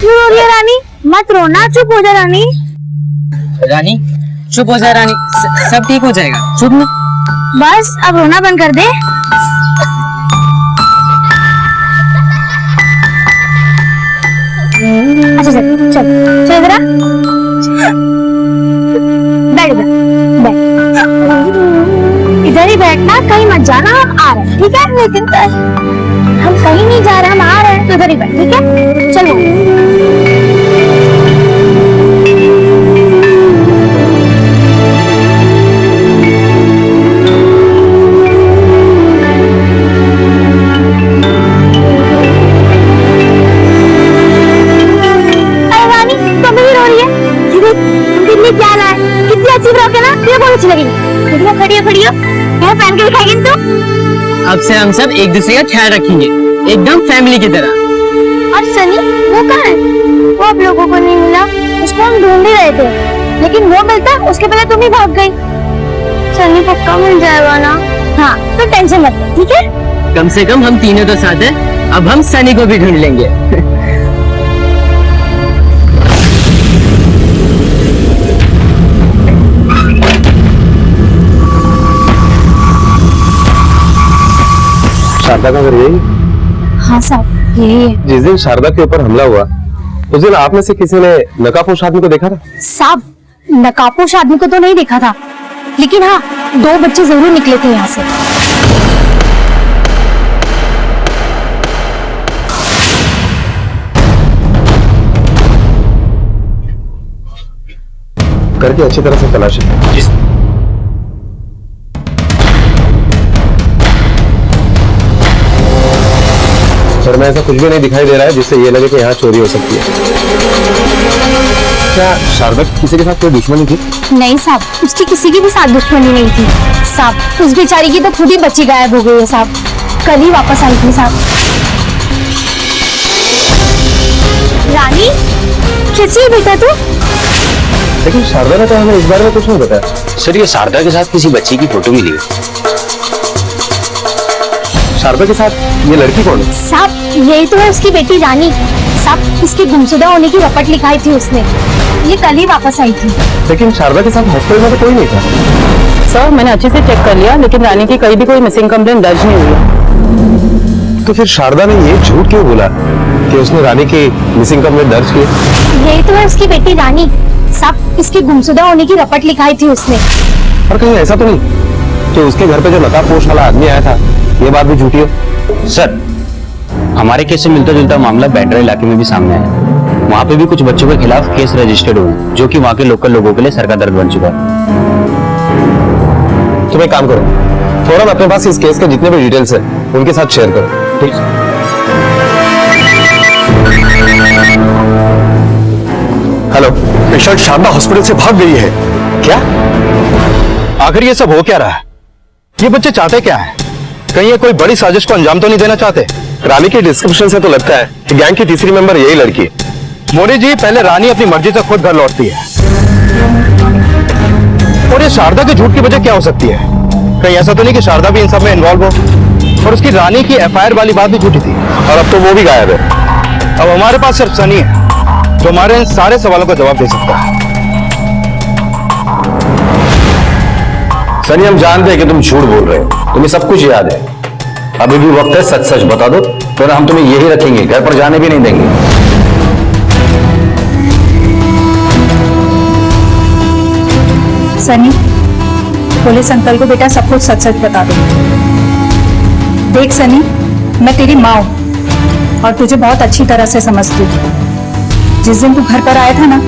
क्यों रो रही है रानी? मत रोना, चुप हो जा रानी। रानी चुप हो जा रानी, सब ठीक हो जाएगा, चुप ना। बस अब रोना बंद कर दे। अच्छा चल चल चल इधर आ। बैठ इधर, बैठ इधर ही बैठना, कहीं मत जाना। हम आ रहे हैं, ठीक है? लेकिन हम कहीं नहीं जा रहे, हम आ रहे हैं, तो इधर ही बैठ, ठीक है? चलो। क्या लाए? कितनी अच्छी फ्रॉक है ना? ये बहुत अच्छी लगी। खड़ी हो, खड़ी हो, खड़ी हो। क्या पहन के दिखाएगी तू? अब से हम सब एक दूसरे का ख्याल रखेंगे, एकदम फैमिली की तरह। और सनी वो कहाँ है? वो आप लोगों को नहीं मिला, उसको हम ढूंढ ही रहे थे, लेकिन वो मिलता उसके पहले तुम ही भाग गई। सनी पक्का मिल जाएगा ना? हाँ तो टेंशन मत ले, ठीक है? कम से कम हम तीनों तो साथ हैं, अब हम सनी को भी ढूंढ लेंगे। शारदा का घर यही? हाँ साहब यही है। जिस दिन शारदा के ऊपर हमला हुआ उस दिन आप में से किसी ने नकाबपोश आदमी को देखा था? साहब नकाबपोश आदमी को तो नहीं देखा था, लेकिन हाँ 2 बच्चे जरूर निकले थे यहाँ से। करके अच्छी तरह से तलाशी। सर में ऐसा कुछ भी नहीं दिखाई दे रहा है जिससे ये लगे कि यहाँ चोरी हो सकती है। क्या शारदा किसी के साथ कोई दुश्मनी थी? नहीं साहब, उसकी किसी की भी साथ दुश्मनी नहीं थी साहब। उस बेचारी की तो खुद ही बच्ची गायब हो गई है साहब, कल ही वापस आई थी साहब। रानी कैसी है बेटा तू? लेकिन शारदा ने तो हमें इस बारे में कुछ नहीं बताया। सर ये शारदा के साथ किसी बच्ची की फोटो मिली है। शारदा के साथ ये लड़की कौन है? साहब यही तो है उसकी बेटी रानी साहब। इसकी गुमशुदा होने की रपट लिखाई थी उसने, ये कल ही वापस आई थी। लेकिन शारदा के साथ हॉस्पिटल में तो कोई नहीं था। सर मैंने अच्छे से चेक कर लिया, लेकिन रानी की कहीं भी कोई मिसिंग कंप्लेंट दर्ज नहीं हुई। तो फिर शारदा ने ये झूठ क्यों बोला कि उसने रानी की मिसिंग कंप्लेंट दर्ज की? यही तो है उसकी बेटी रानी साहब। इसकी गुमशुदा होने की रपट लिखाई थी उसने। और कहीं ऐसा तो नहीं कि उसके घर पे जो नकाबपोश वाला आदमी आया था ये बात भी झूठी हो? सर हमारे केस से मिलता जुलता मामला बैंड्रा इलाके में भी सामने आया। वहाँ पे भी कुछ बच्चों के खिलाफ केस रजिस्टर्ड हुए, जो कि वहाँ के लोकल लोगों के लिए सर का दर्द बन चुका है। तुम एक काम करो, फौरन अपने पास इस केस के जितने भी डिटेल्स है उनके साथ शेयर करो, ठीक? हेलो, पेशेंट शारदा हॉस्पिटल से भाग गई है। क्या? आखिर ये सब हो क्या रहा है? ये बच्चे चाहते क्या है? कहीं ये कोई बड़ी साजिश को अंजाम तो नहीं देना चाहते? रानी की डिस्क्रिप्शन से तो लगता है कि गैंग की तीसरी मेंबर यही लड़की है। मोदी जी पहले रानी अपनी मर्जी से खुद घर लौटती है, और ये शारदा के झूठ की वजह क्या हो सकती है? कहीं ऐसा तो नहीं कि शारदा भी इन सब में इन्वॉल्व हो? और उसकी रानी की एफआईआर वाली बात भी झूठी थी, और अब तो वो भी गायब है। अब हमारे पास सिर्फ सनी है जो हमारे इन सारे सवालों का जवाब दे सकता है। सनी हम जानते हैं कि तुम झूठ बोल रहे हो, तुम्हें सब कुछ याद है। अभी भी वक्त है, सच सच बता दो, तो हम तुम्हें यही रखेंगे, घर पर जाने भी नहीं देंगे। सनी पुलिस अंकल को बेटा सब कुछ सच सच बता दो। देख सनी, मैं तेरी माँ हूँ और तुझे बहुत अच्छी तरह से समझती हूँ। जिस दिन तू घर पर आया था ना,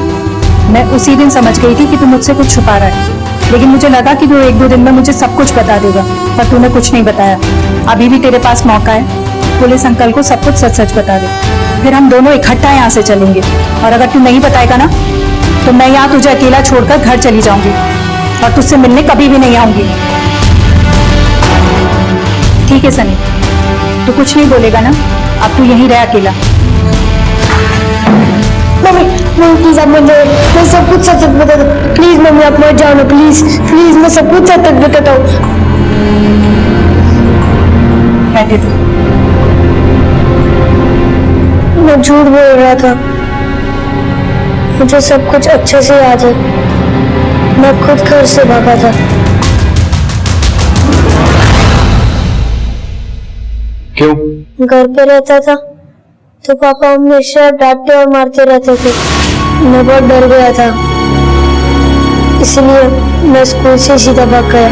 मैं उसी दिन समझ गई थी कि तू मुझसे कुछ छुपा रहा है, लेकिन मुझे लगा कि तू 1-2 दिन में मुझे सब कुछ बता देगा, पर तूने कुछ नहीं बताया। अभी भी तेरे पास मौका है, पुलिस अंकल को सब कुछ सच सच बता दे, फिर हम दोनों इकट्ठा यहाँ से चलेंगे। और अगर तू नहीं बताएगा ना, तो मैं यहाँ तुझे अकेला छोड़कर घर चली जाऊंगी और तुझसे मिलने कभी भी नहीं आऊंगी। ठीक है सनी, तू कुछ नहीं बोलेगा ना? अब तू यहीं रह अकेला। मम्मी मम्मी प्लीज आप मुझे, मैं सब कुछ सच सच बता दो प्लीज। मम्मी आप मत जाओ ना प्लीज प्लीज, मैं सब कुछ सच सच बताता हूँ। मैं झूठ बोल रहा था, मुझे सब कुछ अच्छे से याद है। मैं खुद घर से भागा था। क्यों? घर पे रहता था तो पापा हमेशा डांटते और मारते रहते थे। मैं बहुत डर गया था, इसलिए मैं स्कूल से सीधा भाग गया।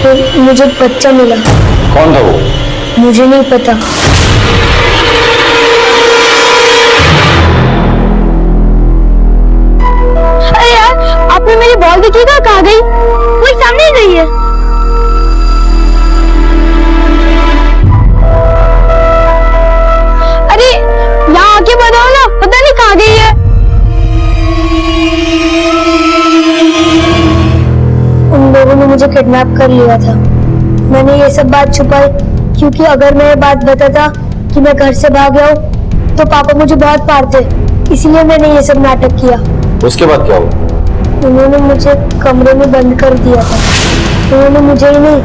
फिर मुझे एक बच्चा मिला। कौन था वो? मुझे नहीं पता। अरे यार, आपने मेरी बॉल देखी कहाँ गई? कोई सामने ही गई है। अरे यहाँ आके बताओ ना, पता नहीं कहाँ गई है। उन लोगों ने मुझे किडनैप कर लिया था। मैंने ये सब बात छुपाई क्योंकि अगर मैं ये बात बताता कि मैं घर से भाग गया हूँ तो पापा मुझे बहुत मारते, इसलिए मैंने ये सब नाटक किया। उसके बाद क्या हुआ? उन्होंने मुझे कमरे में बंद कर दिया था। उन्होंने मुझे ही नहीं,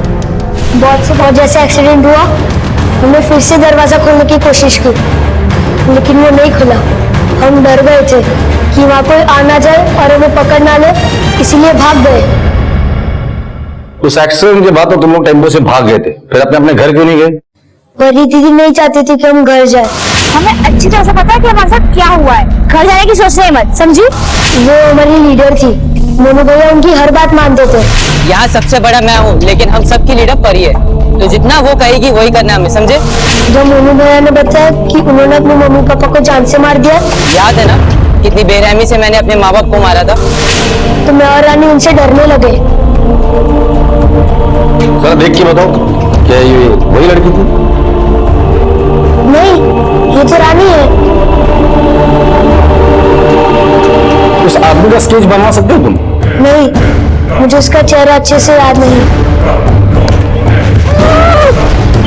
बहुत जैसे एक्सीडेंट हुआ उन्होंने फिर से दरवाजा खोलने की कोशिश की, लेकिन वो नहीं खुला। हम डर गए थे कि वहाँ कोई आ ना जाए और हमें पकड़ ना ले, इसलिए भाग गए। उस एक्सीडेंट के बाद तो तुम लोग टेम्पो से भाग गए थे, फिर अपने अपने घर क्यों नहीं गए? परी दीदी नहीं चाहती थी कि हम घर जाए। हमें अच्छी तरह से पता है कि हमारे साथ क्या हुआ है। घर जाने की सोच नहीं मत, समझी? वो हमारी लीडर थी। मोनू भैया उनकी हर बात मानते थे। यहाँ सबसे बड़ा मैं हूँ, लेकिन हम सबकी लीडर परी है, तो जितना वो कहेगी वही करना है हमें, समझे? जब मोनू भैया ने बताया कि उन्होंने अपने मम्मी पापा को जान से मार दिया, याद है ना कितनी बेरहमी से मैंने अपने माँ बाप को मारा था? तो मैं और रानी उनसे डरने लगे। जरा देख के बताओ, क्या ये वही लड़की थी? नहीं, ये तो रानी है। उस आदमी का स्केच बना सकते हो तुम? नहीं, मुझे उसका चेहरा अच्छे से याद नहीं।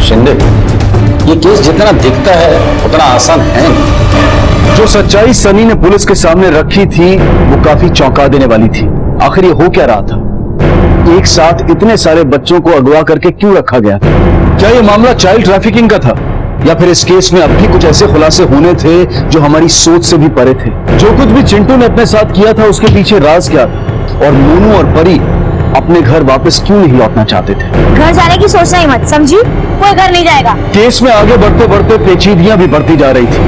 शिंदे, ये केस जितना दिखता है उतना आसान है नहीं। जो सच्चाई सनी ने पुलिस के सामने रखी थी वो काफी चौंका देने वाली थी। आखिर ये हो क्या रहा था? एक साथ इतने सारे बच्चों को अगवा करके क्यों रखा गया था? क्या ये मामला चाइल्ड ट्रैफिकिंग का था, या फिर इस केस में अब भी कुछ ऐसे खुलासे होने थे जो हमारी सोच से भी परे थे? जो कुछ भी चिंटू ने अपने साथ किया था उसके पीछे राज क्या था? और मोनू और परी अपने घर वापस क्यों नहीं लौटना चाहते थे? घर जाने की सोच नहीं मत, समझी? कोई घर नहीं जाएगा। केस में आगे बढ़ते बढ़ते पेचीदगियां भी बढ़ती जा रही थी।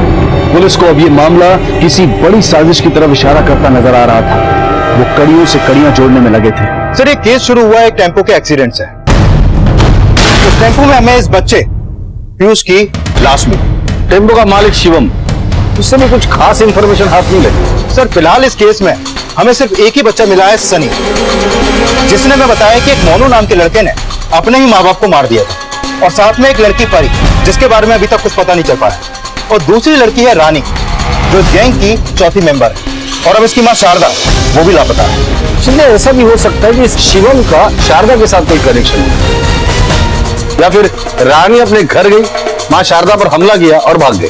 पुलिस को अब ये मामला किसी बड़ी साजिश की तरफ इशारा करता नजर आ रहा था। वो कड़ियों से कड़ियां जोड़ने में लगे थे। सर, ये केस शुरू हुआ एक टेम्पो के एक्सीडेंट से। उस टेम्पो में हमें इस बच्चे पीयूष की लाश मिली। टेम्पो का मालिक शिवम, उससे भी कुछ खास इंफॉर्मेशन हाथ नहीं लगी। सर, फिलहाल इस केस में हमें सिर्फ एक ही बच्चा मिला है, सनी, जिसने हमें बताया कि एक मोनू नाम के लड़के ने अपने ही माँ बाप को मार दिया था, और साथ में एक लड़की परी, जिसके बारे में अभी तक कुछ पता नहीं चल पाया, और दूसरी लड़की है रानी, जो इस गैंग की चौथी मेंबर है, और अब इसकी माँ शारदा, वो भी लापता है। इसलिए ऐसा भी हो सकता है कि इस शिवम का शारदा के साथ कोई कनेक्शन हो, या फिर रानी अपने घर गई, माँ शारदा पर हमला किया और भाग गई,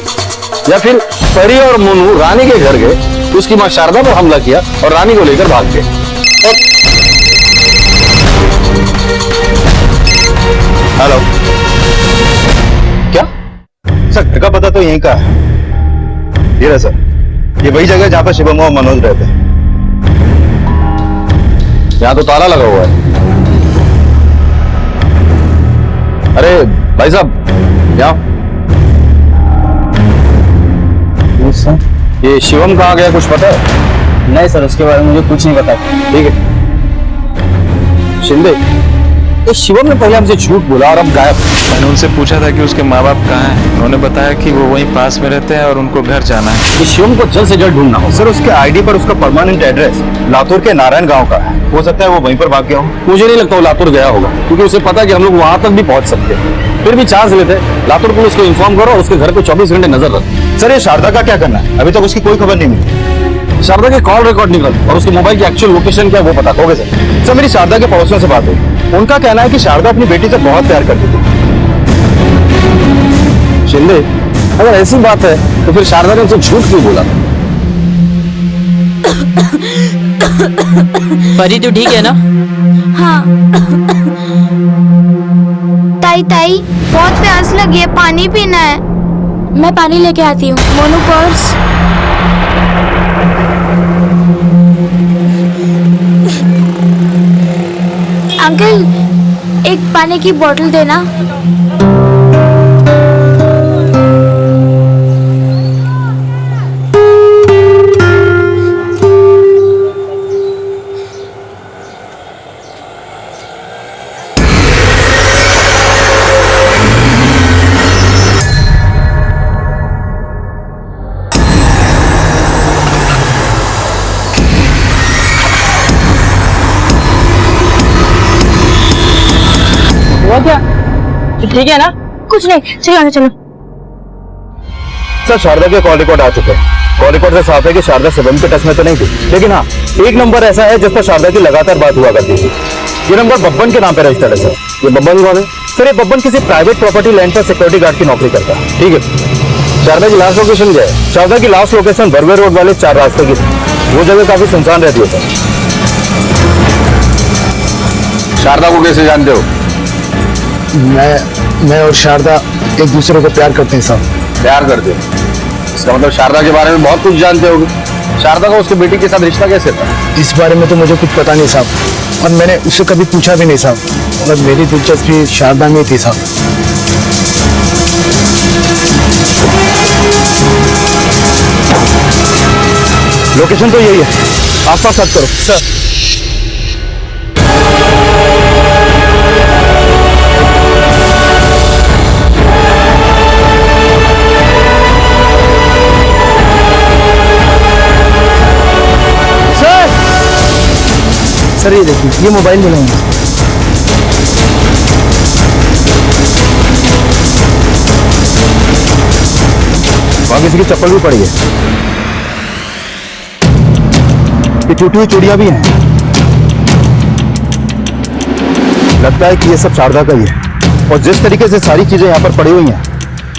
या फिर परी और मोनू रानी के घर गए, उसकी माँ शारदा पर हमला किया और रानी को लेकर भाग गए। हेलो, क्या? सर, घर का पता तो यहीं का है। ये रहा सर, ये वही जगह जहाँ पर शिवम और मनोज रहते हैं। यहाँ तो ताला लगा हुआ है। अरे भाई साहब, यहाँ ये शिवम कहाँ गया, कुछ पता है? नहीं सर, उसके बारे में मुझे कुछ नहीं पता। ठीक है शिंदे, ये शिवम ने पहले हमसे झूठ बोला और अब गायब। मैंने उनसे पूछा था कि उसके माँ बाप कहाँ हैं। उन्होंने बताया कि वो वहीं पास में रहते हैं और उनको घर जाना है। ये शिवम को जल्द से जल्द ढूंढना हो। सर, उसके आईडी पर उसका परमानेंट एड्रेस लातूर के नारायण गांव का है। हो सकता है वो वहीं पर भाग गया हो। मुझे नहीं लगता वो लातूर गया होगा, क्योंकि उसे पता है कि हम लोग वहां तक भी पहुंच सकते हैं। फिर भी चांस लेते, लातूर पुलिस को इन्फॉर्म करो और उसके घर पे 24 घंटे नजर रखो। सर, ये शारदा का क्या करना है? अभी तक उसकी कोई खबर नहीं मिली। शारदा के कॉल रिकॉर्ड निकल और उसके मोबाइल की एक्चुअल लोकेशन क्या है वो पता। Okay sir. सर, मेरी शारदा के पड़ोसियों से बात हुई। उनका कहना है कि शारदा अपनी बेटी से बहुत प्यार करती थी। शिंदे, अगर ऐसी बात है तो फिर शारदा ने उनसे झूठ क्यों बोला? परी तू ठीक है ना? हाँ। ताई ताई, बहुत प्यास लगी है, पानी पीना है। मैं पानी लेके आती हूँ। मोनू पर्स। अंकल एक पानी की बोतल देना। हुआ क्या? ठीक है ना? कुछ नहीं, चलो आगे चलो। सर शारदा के कॉल रिकॉर्ड आ चुके हैं। कॉल रिकॉर्ड से साफ है कि शारदा शिवम के टच में तो नहीं थी, लेकिन हाँ एक नंबर ऐसा है जिस पर शारदा की लगातार बात हुआ करती थी। ये नंबर बब्बन के नाम पे रजिस्टर्ड है सर। ये बब्बन कौन है? सर ये बब्बन किसी प्राइवेट प्रॉपर्टी लैंड पर सिक्योरिटी गार्ड की नौकरी करता है। ठीक है। शारदा की लास्ट लोकेशन क्या है? शारदा की लास्ट लोकेशन बरवे रोड वाले 4 रास्ते की थी। वो जगह काफी सुनसान रहती है सर। शारदा को कैसे जानते हो? मैं और शारदा एक दूसरे को प्यार करते हैं साहब। प्यार करते हो? इसका मतलब शारदा के बारे में बहुत कुछ जानते होगे। शारदा का उसके बेटी के साथ रिश्ता कैसे था? इस बारे में तो मुझे कुछ पता नहीं साहब, और मैंने उससे कभी पूछा भी नहीं साहब। और मेरी दिलचस्पी शारदा में थी साहब। लोकेशन तो यही है, आसपास सर्च करो सर। सर ये देखिए, ये मोबाइल मिला है। वहां किसी की चप्पल भी पड़ी है। ये टूटी हुई चूड़ियां भी हैं। लगता है कि ये सब शारदा का ही है। और जिस तरीके से सारी चीजें यहाँ पर पड़ी हुई हैं,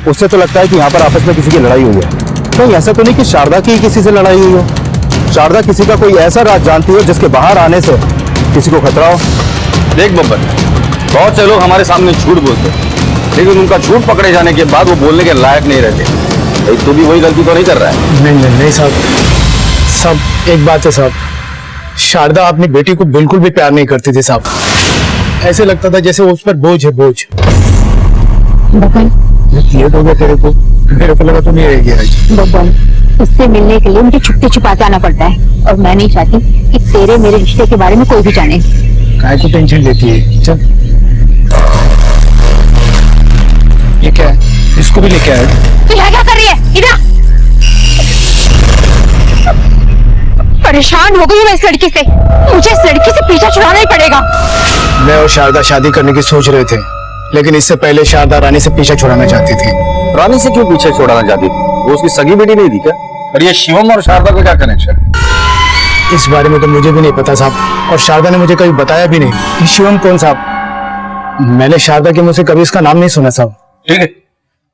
उससे तो लगता है कि यहाँ पर आपस में किसी की लड़ाई हुई है। नहीं, ऐसा तो नहीं कि शारदा की किसी से लड़ाई हुई हो। शारदा किसी का कोई ऐसा राज जानती हो जिसके बाहर आने से किसी को खतरा हो। देख बब्बन, बहुत से लोग हमारे सामने झूठ बोलते हैं, लेकिन उनका झूठ पकड़े जाने के बाद वो बोलने के लायक नहीं रहते। भाई तू भी वही गलती तो नहीं कर रहा है? नहीं साहब, सब एक बात है साहब। शारदा अपनी बेटी को बिल्कुल भी प्यार नहीं करती थी साहब। ऐसे लगता था जैसे उस पर बोझ है, बोझ। ये तो तेरे को, मेरे को लगा तो नहीं रहेगी आज। बब्बन, उससे मिलने के लिए मुझे छुपते छुपाते आना पड़ता है, और मैं नहीं चाहती कि तेरे मेरे रिश्ते के बारे में कोई भी जाने। काय को टेंशन लेती है? चल, ये क्या है? इसको भी लेके आया। तू यहाँ क्या कर रही है? इधर परेशान हो गई हूँ मैं इस लड़की से। मुझे इस लड़की से पीछा छुड़ाना ही पड़ेगा। मैं और शारदा शादी करने की सोच रहे थे, लेकिन इससे पहले शारदा रानी से पीछा छुड़ाना चाहती थी। रानी से क्यों पीछे छुड़ाना चाहती थी? वो उसकी सगी बेटी नहीं थी क्या? और ये शिवम और शारदा का क्या कनेक्शन? इस बारे में तो मुझे भी नहीं पता साहब, और शारदा ने मुझे कभी बताया भी नहीं। ये शिवम कौन साहब? मैंने शारदा के मुंह से कभी इसका नाम नहीं सुना साहब। ठीक है,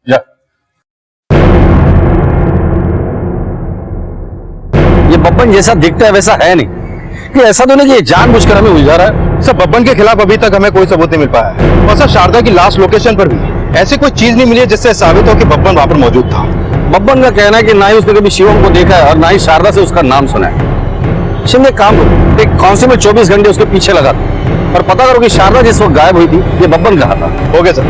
जा। ये बब्बन जैसा दिखता है वैसा है नहीं। कि ऐसा तो नहीं कि ये जानबूझकर हमें उलझा रहा है। सर बब्बन के खिलाफ अभी तक हमें कोई सबूत नहीं मिल पाया है। और सर शारदा की लास्ट लोकेशन पर भी ऐसी कोई चीज नहीं मिली है जिससे साबित हो कि बब्बन वहां पर मौजूद था। बब्बन का कहना है कि ना ही उसने कभी शिवम को देखा है और ना ही शारदा से उसका नाम सुना है। शिव एक काम करो, एक कांस्टेबल 24 घंटे उसके पीछे लगा और पता करो कि शारदा जिस वक्त गायब हुई थी ये बब्बन कहा था। Okay sir.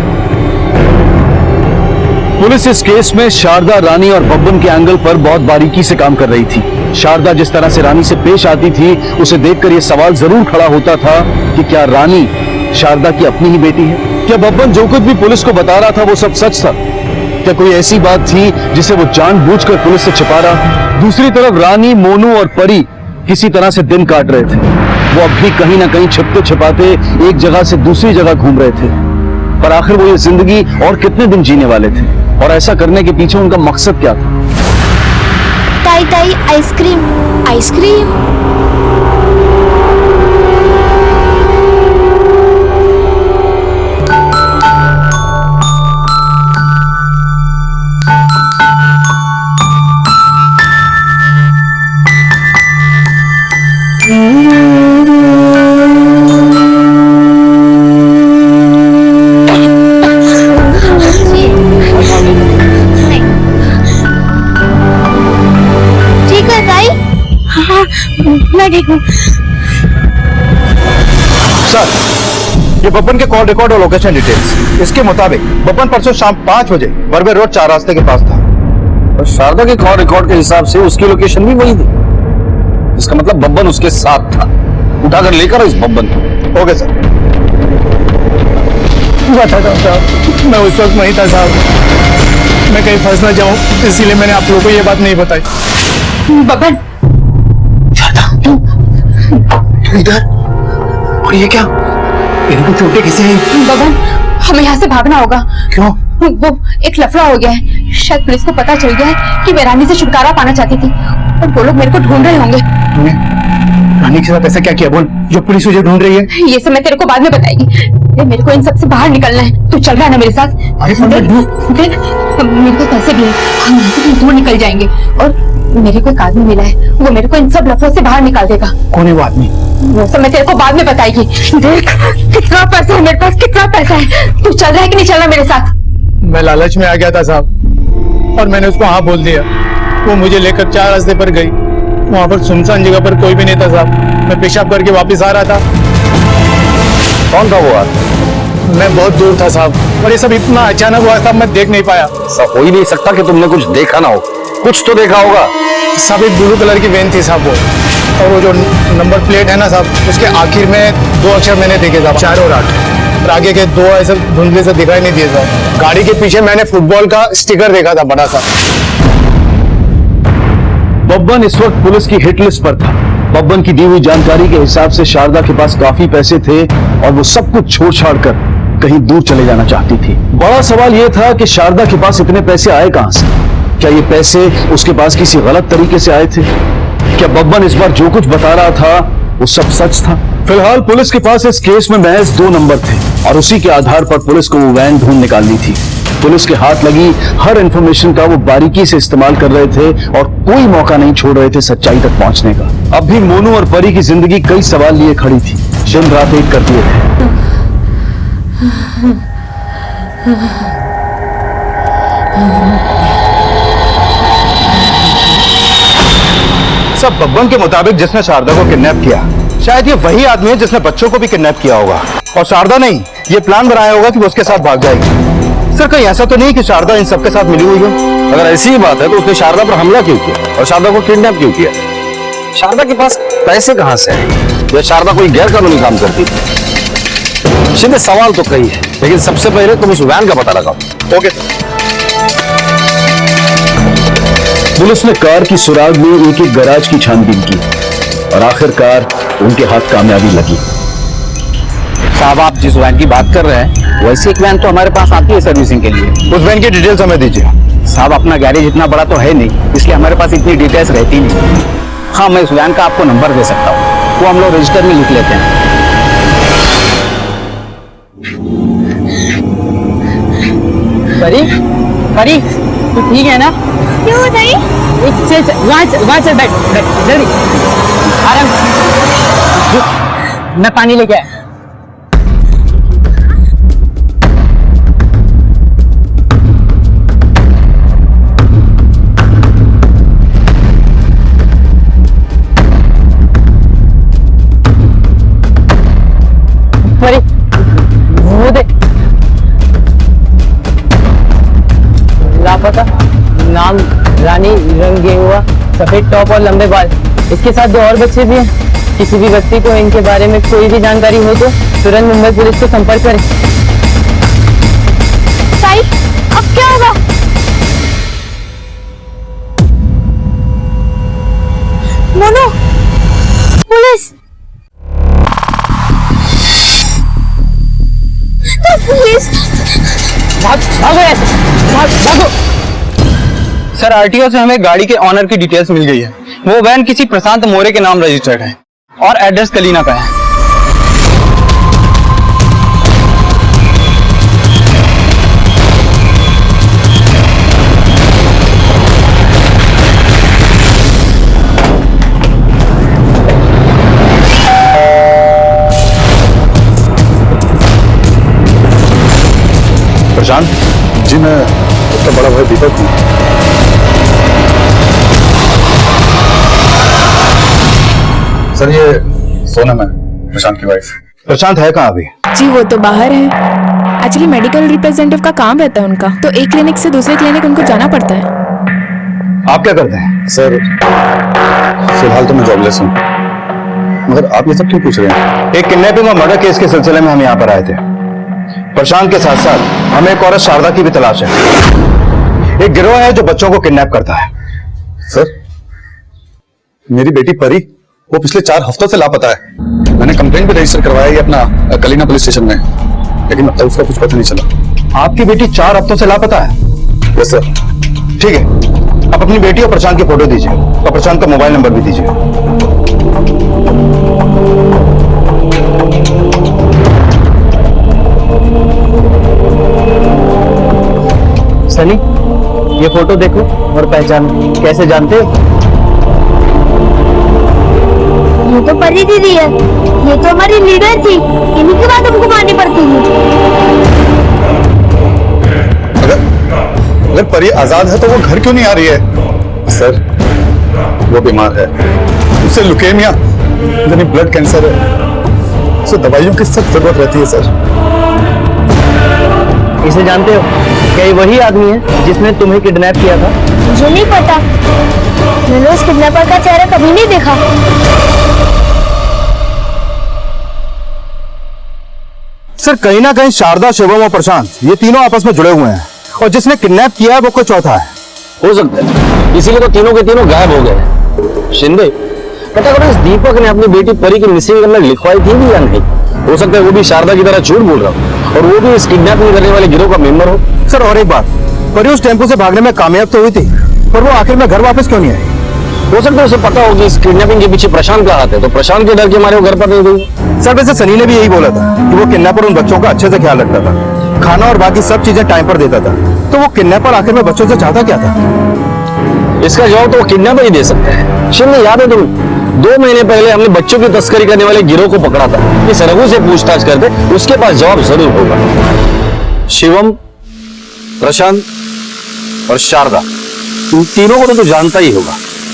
पुलिस इस केस में शारदा, रानी और बब्बन के एंगल पर बहुत बारीकी से काम कर रही थी। शारदा जिस तरह से रानी से पेश आती थी, उसे देखकर यह सवाल जरूर खड़ा होता था कि क्या रानी शारदा की अपनी ही बेटी है? क्या बब्बन जो कुछ भी पुलिस को बता रहा था वो सब सच था? क्या कोई ऐसी बात थी जिसे वो जानबूझकर पुलिस से छिपा रहा था? दूसरी तरफ रानी, मोनू और परी किसी तरह से दिन काट रहे थे। वो अब भी कहीं ना कहीं छिपते छिपाते एक जगह से दूसरी जगह घूम रहे थे। पर आखिर वो ये जिंदगी और कितने दिन जीने वाले थे, और ऐसा करने के पीछे उनका मकसद क्या था? ताई ताई आइसक्रीम, आइसक्रीम। ठीक है ताई। हाँ मैं ठीक हूँ। सर ये बब्बन के कॉल रिकॉर्ड और लोकेशन डिटेल्स। इसके मुताबिक बब्बन परसों शाम 5 बजे बर्वे रोड 4 रास्ते के पास था। और शारदा के कॉल रिकॉर्ड के हिसाब से उसकी लोकेशन भी वही थी। इसका मतलब बब्बन उसके साथ था। उठाकर लेकर इस बब्बन को। Okay sir. बताता हूँ साहब, मैं उस वक्त वहीं था साहब। मैं कहीं फंस ना जाऊं, इसीलिए मैंने आप लोगों को ये बात नहीं बताई। बबन, इधर, और ये क्या? इनको चोटें कैसे हैं? बबन, हमें यहाँ से भागना होगा। क्यों? वो एक लफड़ा हो गया है। शायद पुलिस को पता चल गया है कि मैं रानी से छुटकारा पाना चाहती थी और वो लोग मेरे को ढूंढ रहे होंगे। तूने रानी के साथ ऐसा क्या किया? बोल, जो पुलिस मुझे ढूंढ रही है। ये सब मैं तेरे को बाद में बताएगी। मेरे को इन सब से बाहर निकलना है। तू चल रहा है ना मेरे साथ? अरे देख, मेरे को पैसे भी है, हम यहाँ से दूर निकल जाएंगे। और मेरे को एक आदमी मिला है, वो मेरे को इन सब लफड़ों से बाहर निकाल देगा। कौन है वो आदमी? वो सब मैं तेरे को बाद में बताएगी। देख कितना पैसा है मेरे पास, कितना पैसा है। तू चल रहा है कि नहीं चल रहा मेरे साथ? मैं लालच में आ गया था साहब, और मैंने उसको हाँ बोल दिया। वो मुझे लेकर 4 रास्ते पर गई। वहाँ पर सुनसान जगह पर कोई भी नहीं था साहब। मैं पेशाब करके वापस आ रहा था। कौन था वो आदमी? मैं बहुत दूर था साहब, और ये सब इतना अचानक हुआ साहब, मैं देख नहीं पाया। ऐसा हो ही नहीं सकता कि तुमने कुछ देखा ना हो। कुछ तो देखा होगा। साहब एक ब्लू कलर की वैन थी साहब वो, और वो जो नंबर प्लेट है ना साहब, उसके आखिर में 2 अक्षर मैंने देखे साहब, 4 और 8। और आगे के 2 ऐसे धुंधले से दिखाई नहीं दिए साहब। गाड़ी के पीछे मैंने फुटबॉल का स्टिकर देखा था बड़ा सा। बब्बन इस वक्त पुलिस की हिट लिस्ट पर था। बब्बन की दी हुई जानकारी के हिसाब से शारदा के पास काफी पैसे थे और वो सब कुछ छोड़ छाड़ कर कहीं दूर चले जाना चाहती थी। बड़ा सवाल यह था कि शारदा के पास इतने पैसे आए कहां से? क्या ये पैसे उसके पास किसी गलत तरीके से आए थे? क्या बब्बन इस बार जो कुछ बता रहा था वो सब सच था? फिलहाल पुलिस के पास इस केस में महज 2 नंबर थे और उसी के आधार पर पुलिस को वो वैन ढूंढ निकालनी थी। पुलिस के हाथ लगी हर इंफॉर्मेशन का वो बारीकी से इस्तेमाल कर रहे थे और कोई मौका नहीं छोड़ रहे थे सच्चाई तक पहुंचने का। अब भी मोनू और परी की जिंदगी कई सवाल लिए खड़ी थी। दिन रात एक कर दिए थे। सब बब्बन के मुताबिक जिसने शारदा को किडनैप किया, शायद ये वही आदमी है जिसने बच्चों को भी किडनैप किया होगा। और शारदा नहीं, ये प्लान बनाया होगा कि वो उसके साथ भाग जाएगी। सर कहीं ऐसा तो नहीं कि शारदा इन सबके साथ मिली हुई हो? अगर ऐसी ही बात है तो उसने शारदा पर हमला क्यों किया और शारदा को किडनैप क्यों किया? शारदा के पास पैसे कहां से आए? या शारदा कोई गैर कानूनी काम करती थी? सीधे सवाल तो कई है, लेकिन सबसे पहले तुम उस वैन का पता लगाओ। ओके। पुलिस ने कार की सुराग में एक गैराज की छानबीन की और आखिरकार उनके हाथ कामयाबी लगी। साहब आप जिस वैन की बात कर रहे हैं वैसी एक वैन तो हमारे पास आती है सर्विसिंग के लिए। उस वैन की डिटेल्स हमें दीजिए। साहब अपना गैरेज इतना बड़ा तो है नहीं, इसलिए हमारे पास इतनी डिटेल्स रहती नहीं। हाँ मैं उस वैन का आपको नंबर दे सकता हूँ, वो हम लोग रजिस्टर में लिख लेते हैं। परी, परी, तू ठीक है ना? क्यों नहीं? वहाँ चल, बैठ जल्दी, आराम से। मैं पानी लेके आया। परी, वो दे। लापता, नाम रानी, रंग गया हुआ, सफेद टॉप और लंबे बाल। इसके साथ 2 और बच्चे भी हैं। किसी भी व्यक्ति को इनके बारे में कोई भी जानकारी हो तो तुरंत मुंबई पुलिस को संपर्क करें। साई, अब क्या होगा? मोनू, पुलिस, तो पुलिस। भागो ऐसे, भागो। सर आरटीओ से हमें गाड़ी के ऑनर की डिटेल्स मिल गई है। वो वैन किसी प्रशांत मोरे के नाम रजिस्टर्ड है और एड्रेस कलीना का है। प्रशांत जी, मैं उसका बड़ा भाई दीपक हूँ। सर ये सोनम है, प्रशांत की वाइफ। प्रशांत है कहाँ अभी? जी वो तो बाहर है। एक्चुअली मेडिकल रिप्रेजेंटेटिव का काम रहता है उनका, तो एक क्लिनिक से दूसरे क्लिनिक उनको जाना पड़ता है। आप क्या करते हैं? सर फिलहाल तो मैं जॉबलेस हूँ, मगर आप ये सब क्यों पूछ रहे हैं? एक किडनैपिंग और मर्डर केस के सिलसिले में हम यहाँ पर आए थे। प्रशांत के साथ साथ हमें एक औरत शारदा की भी तलाश है। एक गिरोह है जो बच्चों को किडनैप करता है। सर, मेरी बेटी परी वो पिछले 4 हफ्तों से लापता है। मैंने कंप्लेंट भी रजिस्टर करवाया है अपना कलीना पुलिस स्टेशन में, लेकिन अब तक उसका कुछ पता नहीं चला। आपकी बेटी 4 हफ्तों से लापता है? Yes sir. ठीक है, आप अपनी बेटी और प्रशांत की फोटो दीजिए और प्रशांत का मोबाइल नंबर भी दीजिए। सनी, ये फोटो देखो और पहचान, कैसे जानते हो? ये तो परी दीदी है, ये तो हमारी लीडर थी, इन्हीं की बात हमको माननी पड़ती है। अगर परी आजाद है तो वो घर क्यों नहीं आ रही है? सर, वो बीमार है, उसे लुकेमिया यानी ब्लड कैंसर है, उसे दवाइयों की सख्त जरूरत रहती है सर। इसे जानते हो? क्या ये वही आदमी है जिसने तुम्हें किडनैप किया था? मुझे नहीं पता, मैंने उस किडनैपर का चेहरा कभी नहीं देखा। सर, कहीं ना कहीं शारदा, शिवम और प्रशांत ये तीनों आपस में जुड़े हुए हैं, और जिसने किडनैप किया है वो कोई चौथा है। हो सकता है, इसीलिए तो तीनों के तीनों गायब हो गए। शिंदे, पता करो इस दीपक ने अपनी बेटी परी की मिसिंग कंप्लेंट लिखवाई थी भी या नहीं? हो सकता है वो भी शारदा की तरह झूठ बोल रहा हो और वो भी इस किडनैपिंग करने वाले गिरोह का मेंबर हो। सर, और एक बात, परी उस टेम्पो से भागने में कामयाब तो हुई थी, पर वो आखिर में घर वापस क्यों नहीं आई? हो सकता है उसे पता हो कि इस किडनैपिंग के पीछे प्रशांत का हाथ है, तो प्रशांत के डर के मारे वो घर पर नहीं गई। सर, वैसे सनी ने भी यही बोला था कि वो किडनैपर उन बच्चों का अच्छे से ख्याल रखता था, खाना और बाकी सब चीजें टाइम पर देता था। तो वो किडनैपर आखिर में बच्चों से चाहता क्या था? इसका जवाब तो वो किडनैपर ही दे सकते हैं। शिंदे, याद है तुम 2 महीने पहले हमने बच्चों की तस्करी करने वाले गिरोह को पकड़ा था। इस रघु से पूछताछ करते, उसके पास जवाब जरूर होगा। शिवम, प्रशांत और शारदा, इन तीनों को तो तू जानता ही होगा,